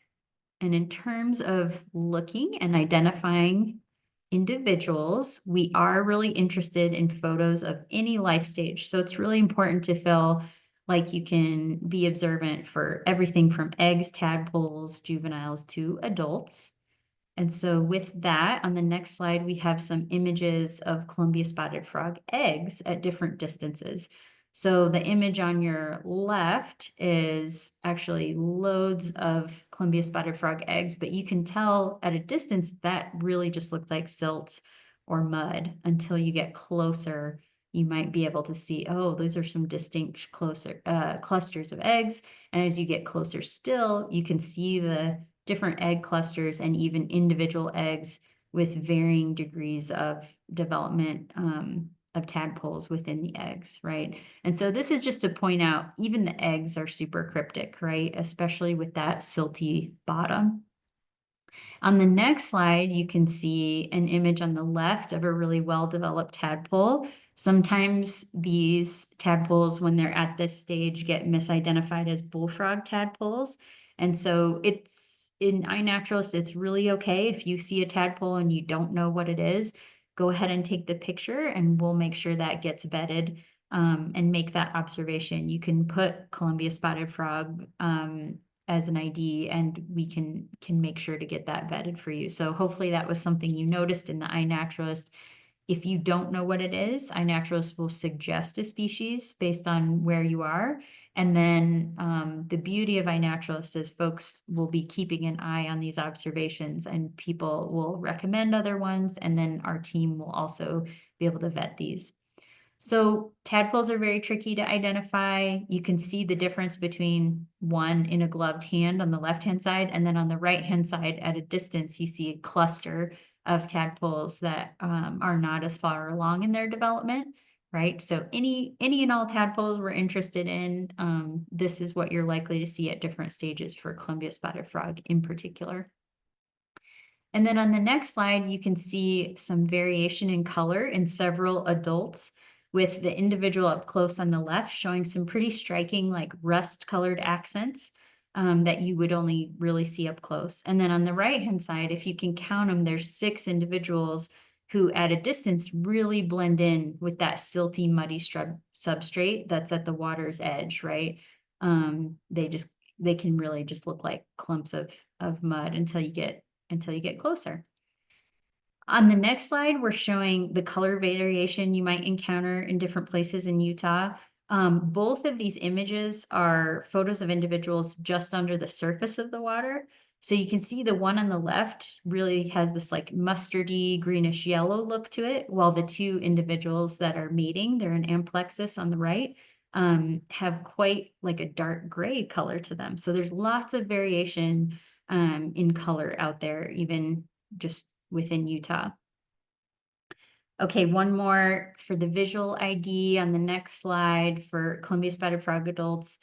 And in terms of looking and identifying individuals, we are really interested in photos of any life stage. So it's really important to feel like you can be observant for everything from eggs, tadpoles, juveniles to adults. And so with that, on the next slide, we have some images of Columbia spotted frog eggs at different distances. So the image on your left is actually loads of Columbia spotted frog eggs, but you can tell at a distance that really just looks like silt or mud. Until you get closer, you might be able to see, oh, those are some distinct closer clusters of eggs. And as you get closer still, you can see the different egg clusters and even individual eggs with varying degrees of development of tadpoles within the eggs, right? And so this is just to point out, even the eggs are super cryptic, right? Especially with that silty bottom. On the next slide, you can see an image on the left of a really well-developed tadpole. Sometimes these tadpoles, when they're at this stage, get misidentified as bullfrog tadpoles. And so it's, in iNaturalist, it's really okay if you see a tadpole and you don't know what it is. Go ahead and take the picture and we'll make sure that gets vetted and make that observation. You can put Columbia spotted frog as an ID and we can make sure to get that vetted for you. So hopefully that was something you noticed in the iNaturalist. If you don't know what it is, iNaturalist will suggest a species based on where you are. And then the beauty of iNaturalist is folks will be keeping an eye on these observations and people will recommend other ones. And then our team will also be able to vet these. So tadpoles are very tricky to identify. You can see the difference between one in a gloved hand on the left-hand side, and then on the right-hand side at a distance, you see a cluster of tadpoles that are not as far along in their development, right? So any and all tadpoles we're interested in, this is what you're likely to see at different stages for Columbia spotted frog in particular. And then on the next slide, you can see some variation in color in several adults, with the individual up close on the left showing some pretty striking like rust colored accents that you would only really see up close. And then on the right-hand side, if you can count them, there's 6 individuals who at a distance really blend in with that silty, muddy substrate that's at the water's edge, right? They can really just look like clumps of mud until you get closer. On the next slide, we're showing the color variation you might encounter in different places in Utah. Both of these images are photos of individuals just under the surface of the water. So you can see the one on the left really has this like mustardy greenish yellow look to it, while the 2 individuals that are mating, they're an amplexus on the right, have quite like a dark gray color to them. So there's lots of variation in color out there, even just within Utah. Okay, one more for the visual ID on the next slide for Columbia spotted frog adults.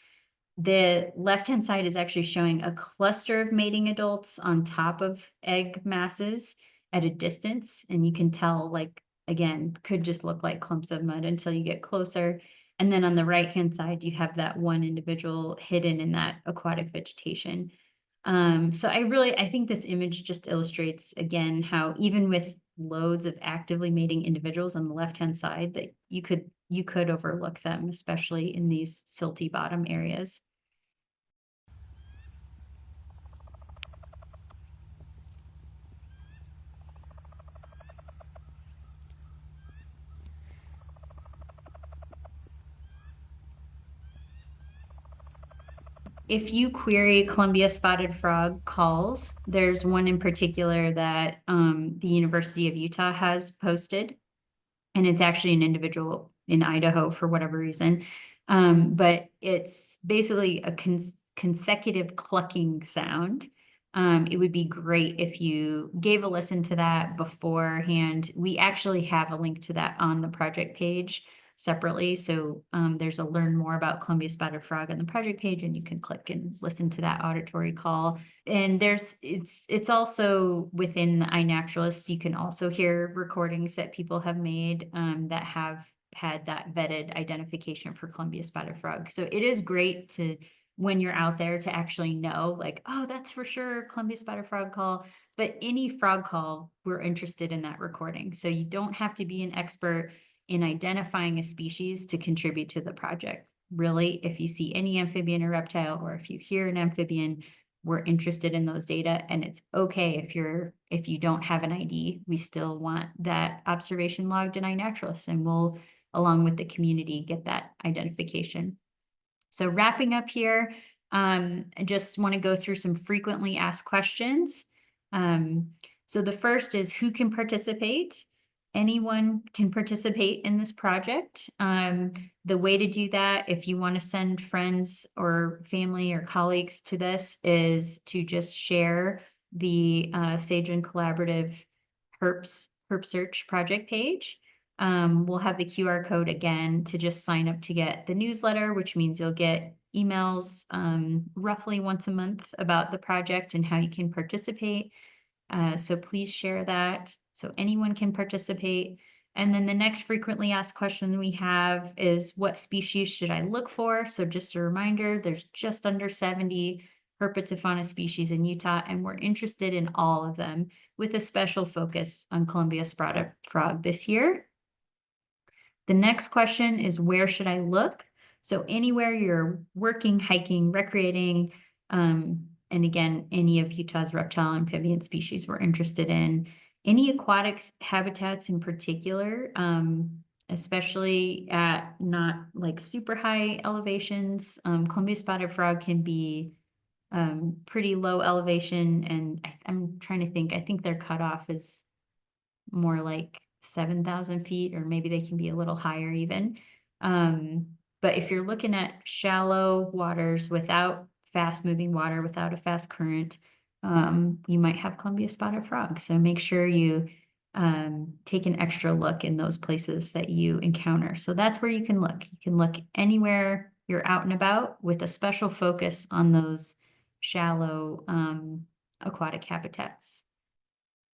The left-hand side is actually showing a cluster of mating adults on top of egg masses at a distance. And you can tell, like, again, could just look like clumps of mud until you get closer. And then on the right-hand side, you have that one individual hidden in that aquatic vegetation. So I think this image just illustrates again how even with loads of actively mating individuals on the left-hand side, that you could overlook them, especially in these silty bottom areas. If you query Columbia spotted frog calls, there's one in particular that the University of Utah has posted, and it's actually an individual in Idaho for whatever reason. But it's basically a consecutive clucking sound. It would be great if you gave a listen to that beforehand. We actually have a link to that on the project page separately. So there's a learn more about Columbia spotted frog on the project page, and you can click and listen to that auditory call. And it's also within the iNaturalist, you can also hear recordings that people have made that have had that vetted identification for Columbia spotted frog. So it is great to, when you're out there, to actually know like, oh, that's for sure Columbia spotted frog call. But any frog call, we're interested in that recording. So you don't have to be an expert in identifying a species to contribute to the project. Really, if you see any amphibian or reptile, or if you hear an amphibian, we're interested in those data. And it's okay if you don't have an ID, we still want that observation logged in iNaturalist, and we'll, along with the community, get that identification. So wrapping up here, I just want to go through some frequently asked questions. So the first is, who can participate? Anyone can participate in this project. The way to do that, if you want to send friends or family or colleagues to this, is to just share the Sageland Collaborative HerpSearch project page. We'll have the QR code again to just sign up to get the newsletter, which means you'll get emails roughly once a month about the project and how you can participate. So please share that so anyone can participate. And then the next frequently asked question we have is, what species should I look for? So just a reminder, there's just under 70 herpetofauna species in Utah, and we're interested in all of them, with a special focus on Columbia spotted frog this year. The next question is, where should I look? So anywhere you're working, hiking, recreating, and again, any of Utah's reptile and amphibian species we're interested in. Any aquatic habitats in particular, especially at not like super high elevations. Columbia spotted frog can be pretty low elevation, and I'm trying to think, I think their cutoff is more like 7,000 feet, or maybe they can be a little higher even. But if you're looking at shallow waters without fast moving water, without a fast current, you might have Columbia spotted frog. So make sure you take an extra look in those places that you encounter. So that's where you can look. You can look anywhere you're out and about, with a special focus on those shallow aquatic habitats.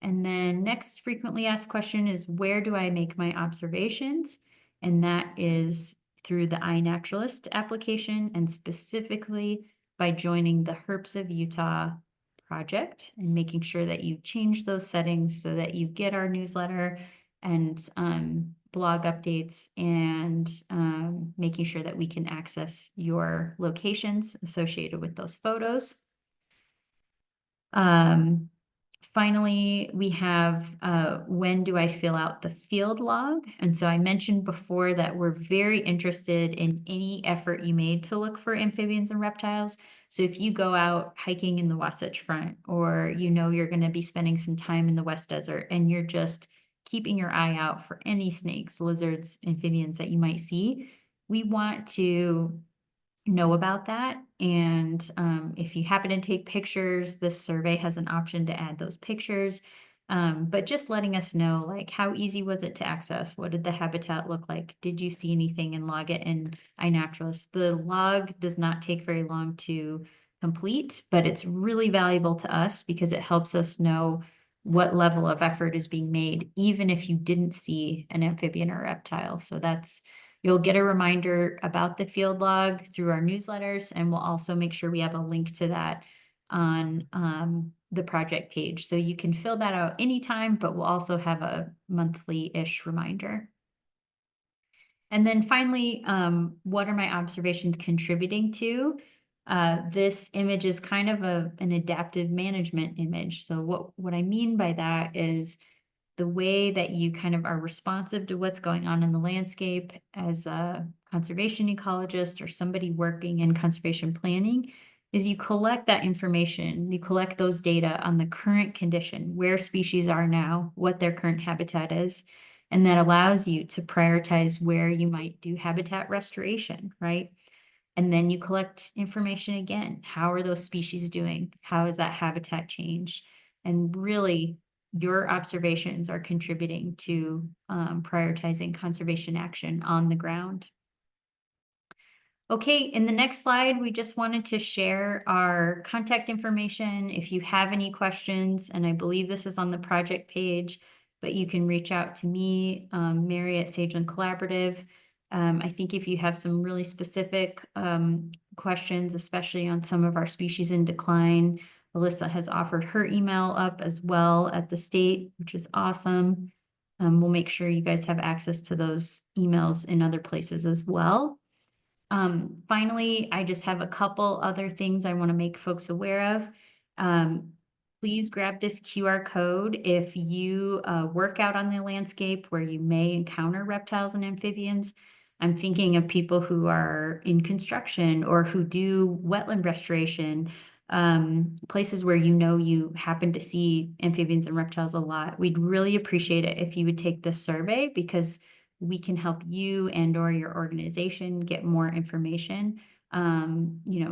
And then next frequently asked question is, where do I make my observations? And that is through the iNaturalist application, and specifically by joining the Herps of Utah project and making sure that you change those settings so that you get our newsletter and blog updates, and making sure that we can access your locations associated with those photos. Finally, we have when do I fill out the field log? And so I mentioned before that we're very interested in any effort you made to look for amphibians and reptiles. So if you go out hiking in the Wasatch Front, or you know you're going to be spending some time in the West Desert, and you're just keeping your eye out for any snakes, lizards, amphibians that you might see, we want to know about that. And if you happen to take pictures, this survey has an option to add those pictures. But just letting us know, like, how easy was it to access? What did the habitat look like? Did you see anything? And log it in iNaturalist. The log does not take very long to complete, but it's really valuable to us because it helps us know what level of effort is being made, even if you didn't see an amphibian or reptile. So you'll get a reminder about the field log through our newsletters, and we'll also make sure we have a link to that on the project page. So you can fill that out anytime, but we'll also have a monthly-ish reminder. And then finally, what are my observations contributing to? This image is kind of an adaptive management image. So what I mean by that is the way that you kind of are responsive to what's going on in the landscape as a conservation ecologist or somebody working in conservation planning is you collect that information, you collect those data on the current condition, where species are now, what their current habitat is, and that allows you to prioritize where you might do habitat restoration, right? And then you collect information again. How are those species doing? How has that habitat changed? And really, your observations are contributing to prioritizing conservation action on the ground. Okay, in the next slide, we just wanted to share our contact information. If you have any questions, and I believe this is on the project page, but you can reach out to me, Mary at Sageland Collaborative. I think if you have some really specific questions, especially on some of our species in decline, Alyssa has offered her email up as well at the state, which is awesome. We'll make sure you guys have access to those emails in other places as well. Finally, I just have a couple other things I want to make folks aware of. Please grab this QR code if you work out on the landscape where you may encounter reptiles and amphibians. I'm thinking of people who are in construction or who do wetland restoration, places where you happen to see amphibians and reptiles a lot. We'd really appreciate it if you would take this survey, because we can help you and or your organization get more information,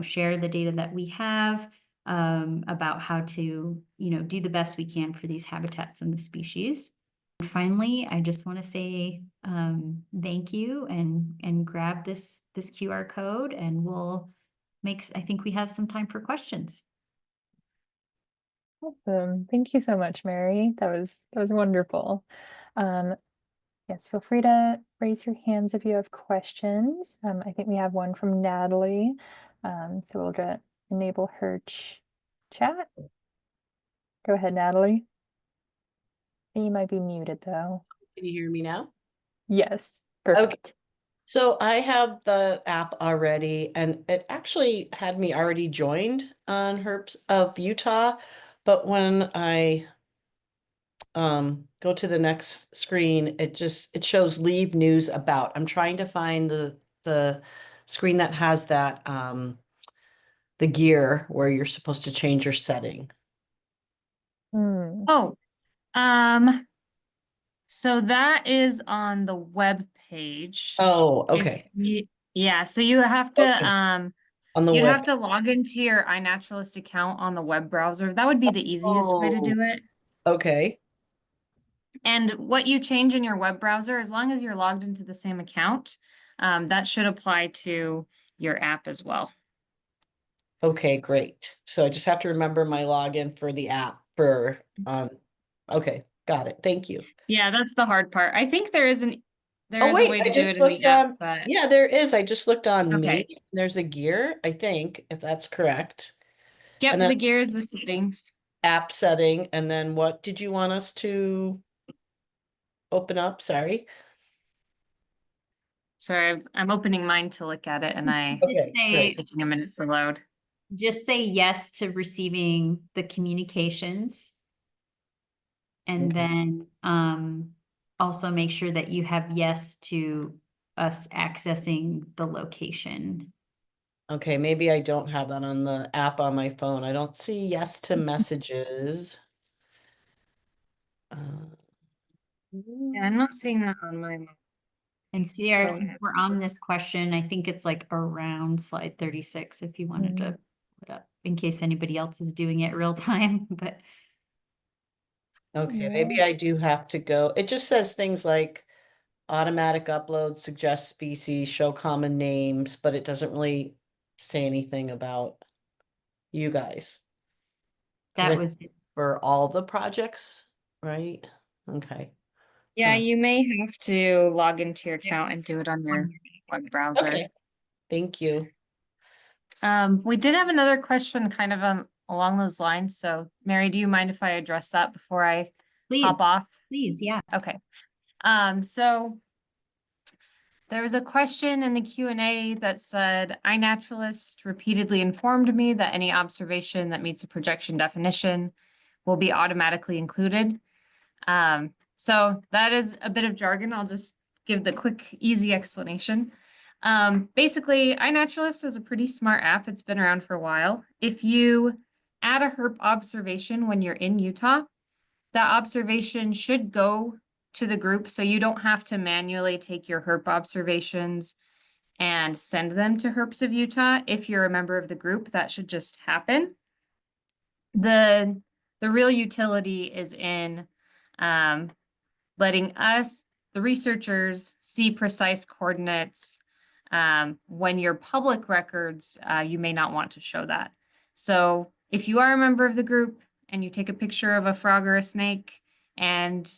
share the data that we have about how to, do the best we can for these habitats and the species. And finally, I just want to say thank you, and grab this QR code, and I think we have some time for questions. Awesome. Thank you so much, Mary. That was wonderful. Yes, feel free to raise your hands if you have questions. I think we have one from Natalie. So we'll enable her chat. Go ahead, Natalie. You might be muted though. Can you hear me now? Yes, perfect. Okay. So I have the app already, and it actually had me already joined on Herps of Utah, but when I go to the next screen, it shows leave news about. I'm trying to find the screen that has that the gear where you're supposed to change your setting. Oh, so that is on the web page. Oh, okay. Yeah, so you have to Okay. On the you'd web. have to log into your iNaturalist account on the web browser. That would be the easiest way to do it. Okay. And what you change in your web browser, as long as you're logged into the same account, that should apply to your app as well. Okay, great. So I just have to remember my login for the app for on Okay, got it. Thank you. Yeah, that's the hard part. I think there is Oh, a wait, way I to do just it in looked the app, on, but yeah, there is. I just looked on okay. me. There's a gear, I think, if that's correct. Yep, And then the gears, the settings. app setting, and then what did you want us to open up? Sorry. Sorry, I'm opening mine to look at it and Okay, it's great. taking a minute to load. Just say yes to receiving the communications. And Okay. then also make sure that you have yes to us accessing the location. Okay, maybe I don't have that on the app on my phone. I don't see yes to messages. Yeah, I'm not seeing that on my. And Sierra, So- since we're on this question, I think it's like around slide 36 if you wanted to put up in case anybody else is doing it real time, but Okay, Yeah. maybe I do have to go. It just says things like automatic upload, suggest species, show common names, but it doesn't really say anything about you guys. 'Cause that I was think for all the projects, right? Okay. Yeah, Huh. you may have to log into your account and do it on your web browser. Okay. Thank you. We did have another question kind of along those lines. So Mary, do you mind if I address that before I please, hop off? please, yeah. Okay. So there was a question in the Q&A that said, iNaturalist repeatedly informed me that any observation that meets a projection definition will be automatically included. So that is a bit of jargon. I'll just give the quick, easy explanation. Basically, iNaturalist is a pretty smart app. It's been around for a while. If you add a herp observation when you're in Utah, that observation should go to the group, so you don't have to manually take your herp observations and send them to Herps of Utah. If you're a member of the group, that should just happen. The real utility is in letting us, the researchers, see precise coordinates. When you're public records, you may not want to show that. So if you are a member of the group and you take a picture of a frog or a snake and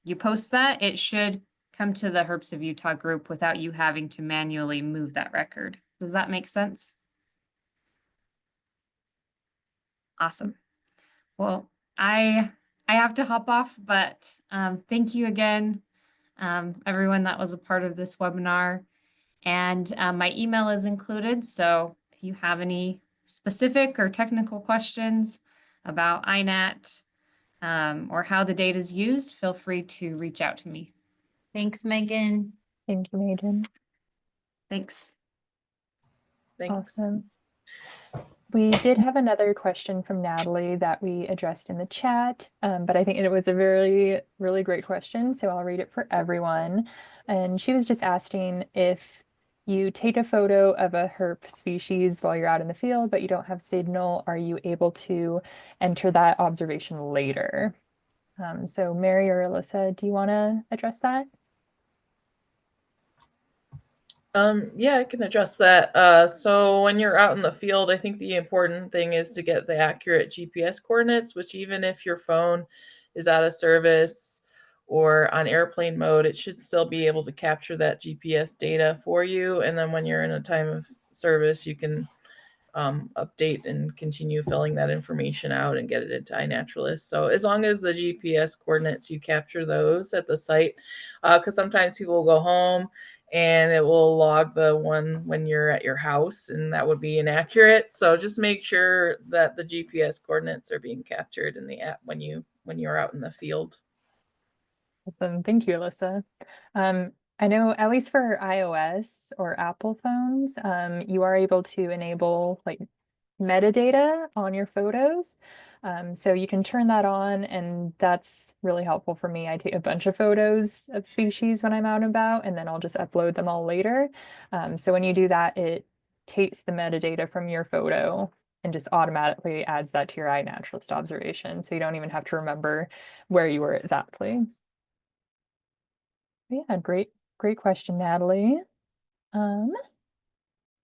you post that, it should come to the Herps of Utah group without you having to manually move that record. Does that make sense? Awesome. Well, I have to hop off, but thank you again, everyone that was a part of this webinar. And my email is included, so if you have any specific or technical questions about iNat or how the data is used, feel free to reach out to me. Thanks, Megan. Thank you, Megan. Thanks. Thanks. Awesome. We did have another question from Natalie that we addressed in the chat, but I think it was a really, really great question, so I'll read it for everyone. And she was just asking if you take a photo of a herp species while you're out in the field, but you don't have signal, are you able to enter that observation later? So Mary or Alyssa, do you want to address that? Yeah, I can address that. So when you're out in the field, I think the important thing is to get the accurate GPS coordinates, which even if your phone is out of service or on airplane mode, it should still be able to capture that GPS data for you. And then when you're in a time of service, you can update and continue filling that information out and get it into iNaturalist. So as long as the GPS coordinates, you capture those at the site, because sometimes people will go home and it will log the one when you're at your house, and that would be inaccurate. So just make sure that the GPS coordinates are being captured in the app when you're out in the field. Awesome. Thank you, Alyssa. I know at least for iOS or Apple phones, you are able to enable like metadata on your photos. So you can turn that on, and that's really helpful for me. I take a bunch of photos of species when I'm out and about, and then I'll just upload them all later. So when you do that, it takes the metadata from your photo and just automatically adds that to your iNaturalist observation. So you don't even have to remember where you were exactly. Yeah, great question, Natalie. Do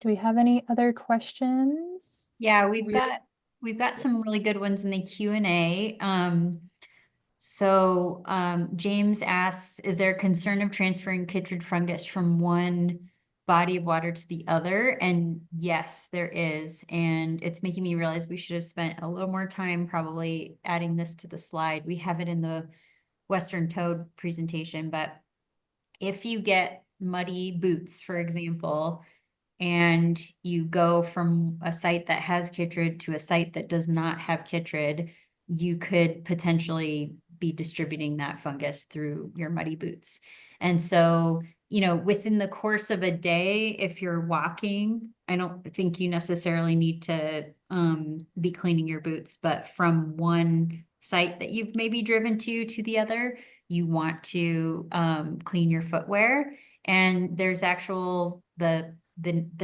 we have any other questions? Yeah, we've got some really good ones in the Q&A. So James asks, is there a concern of transferring chytrid fungus from one body of water to the other? And yes, there is. And it's making me realize we should have spent a little more time probably adding this to the slide. We have it in the Western toad presentation, but if you get muddy boots, for example, and you go from a site that has chytrid to a site that does not have chytrid, you could potentially be distributing that fungus through your muddy boots. And so, you know, within the course of a day, if you're walking, I don't think you necessarily need to be cleaning your boots, but from one site that you've maybe driven to the other, you want to clean your footwear. And there's actual, the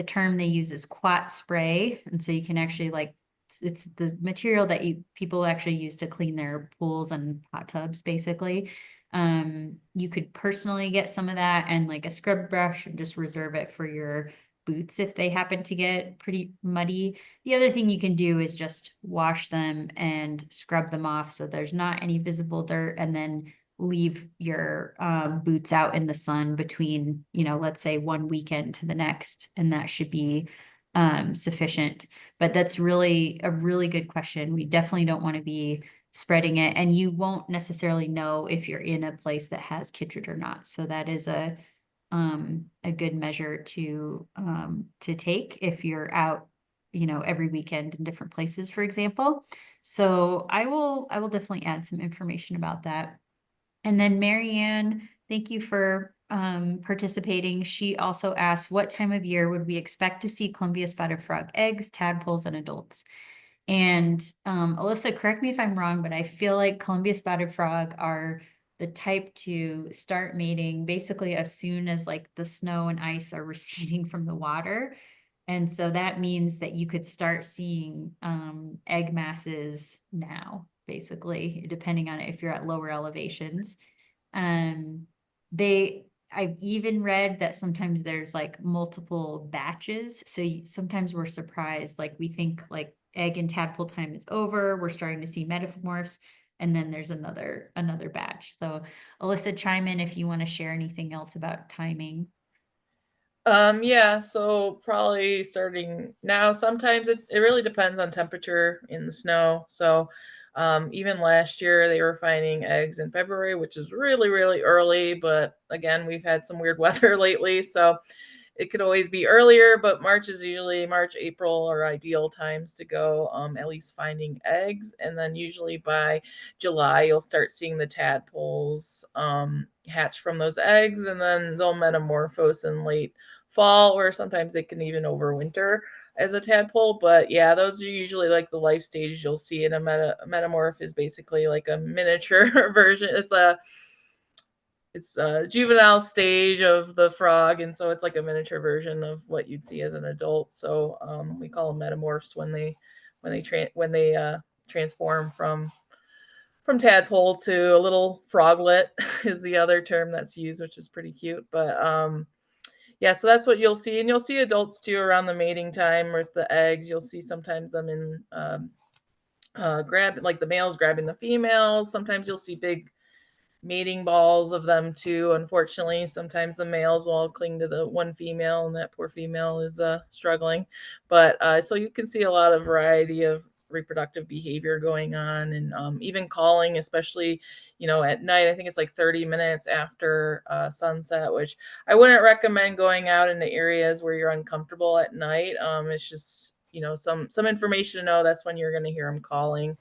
term they use is quat spray. And so you can actually like, it's the material that people actually use to clean their pools and hot tubs, basically. You could personally get some of that and like a scrub brush and just reserve it for your boots if they happen to get pretty muddy. The other thing you can do is just wash them and scrub them off so there's not any visible dirt, and then leave your boots out in the sun between, you know, let's say one weekend to the next, and that should be sufficient. But that's really a really good question. We definitely don't want to be spreading it, and you won't necessarily know if you're in a place that has chytrid or not. So that is a good measure to take if you're out, you know, every weekend in different places, for example. So I will definitely add some information about that. And then Marianne, thank you for participating. She also asked, what time of year would we expect to see Columbia spotted frog eggs, tadpoles, and adults? And Alyssa, correct me if I'm wrong, but I feel like Columbia spotted frog are the type to start mating basically as soon as like the snow and ice are receding from the water. And so that means that you could start seeing egg masses now, basically, depending on if you're at lower elevations. I've even read that sometimes there's like multiple batches. So sometimes we're surprised, like we think like egg and tadpole time is over, we're starting to see metamorphs, and then there's another batch. So Alyssa, chime in if you want to share anything else about timing. Yeah, so probably starting now. Sometimes it really depends on temperature in the snow. So even last year they were finding eggs in February, which is really, really early. But again, we've had some weird weather lately, so it could always be earlier, but March, April are ideal times to go, at least finding eggs. And then usually by July, you'll start seeing the tadpoles hatch from those eggs, and then they'll metamorphose in late fall, or sometimes they can even overwinter as a tadpole. But yeah, those are usually like the life stages you'll see in a metamorph is basically like a miniature version. It's a juvenile stage of the frog, and so it's like a miniature version of what you'd see as an adult. So we call them metamorphs when they transform from tadpole to a little froglet is the other term that's used, which is pretty cute. But yeah, so that's what you'll see, and you'll see adults too around the mating time with the eggs. You'll see sometimes them in grab, like the males grabbing the females. Sometimes you'll see big mating balls of them too. Unfortunately, sometimes the males will cling to the one female, and that poor female is struggling. But so you can see a lot of variety of reproductive behavior going on, and even calling, especially, you know, at night. I think it's like 30 minutes after sunset, which I wouldn't recommend going out into areas where you're uncomfortable at night. It's just, you know, some information to know. That's when you're going to hear them calling,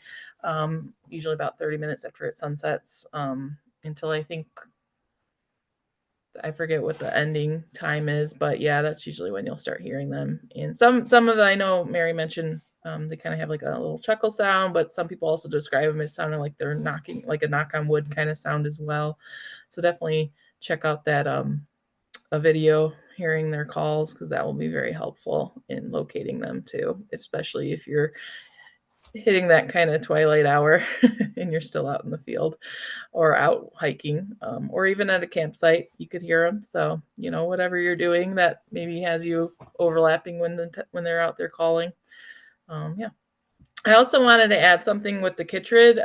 usually about 30 minutes after it sunsets, until I think, I forget what the ending time is, but yeah, that's usually when you'll start hearing them. And some of the, I know Mary mentioned, they kind of have like a little chuckle sound, but some people also describe them as sounding like they're knocking, like a knock on wood kind of sound as well. So definitely check out that a video hearing their calls, because that will be very helpful in locating them too, especially if you're hitting that kind of twilight hour and you're still out in the field or out hiking, or even at a campsite, you could hear them. So, you know, whatever you're doing that maybe has you overlapping when they're out there calling. Yeah. I also wanted to add something with the chytrid.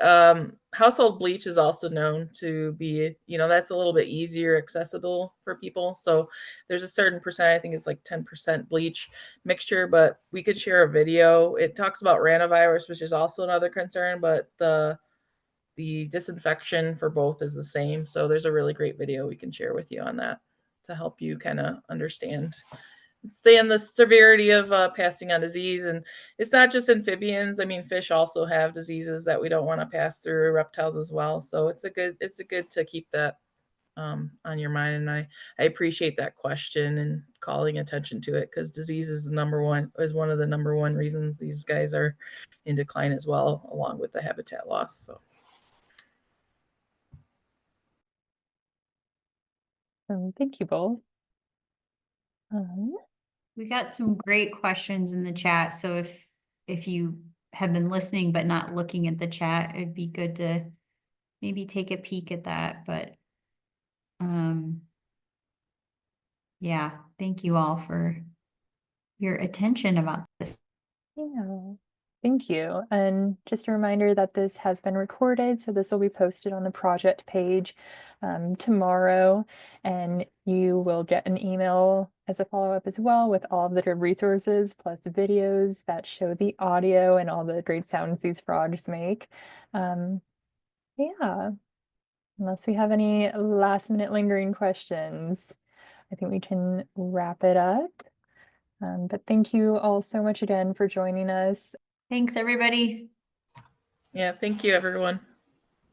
household bleach is also known to be, that's a little bit easier accessible for people. So there's a certain percent, I think it's like 10% bleach mixture, but we could share a video. It talks about ranavirus, which is also another concern, but the disinfection for both is the same. So there's a really great video we can share with you on that to help you kind of understand the severity of passing on disease. And it's not just amphibians. I mean, fish also have diseases that we don't want to pass through, reptiles as well. So it's a good to keep that on your mind. And I appreciate that question and calling attention to it, because disease is one of the number one reasons these guys are in decline as well, along with the habitat loss. So. Thank you both. We got some great questions in the chat. So if you have been listening but not looking at the chat, it'd be good to maybe take a peek at that. But yeah, thank you all for your attention about this. Yeah, thank you. And just a reminder that this has been recorded, so this will be posted on the project page tomorrow, and you will get an email as a follow-up as well with all of the resources plus videos that show the audio and all the great sounds these frogs make. Yeah, unless we have any last minute lingering questions, I think we can wrap it up. But thank you all so much again for joining us. Thanks, everybody. Yeah, thank you, everyone.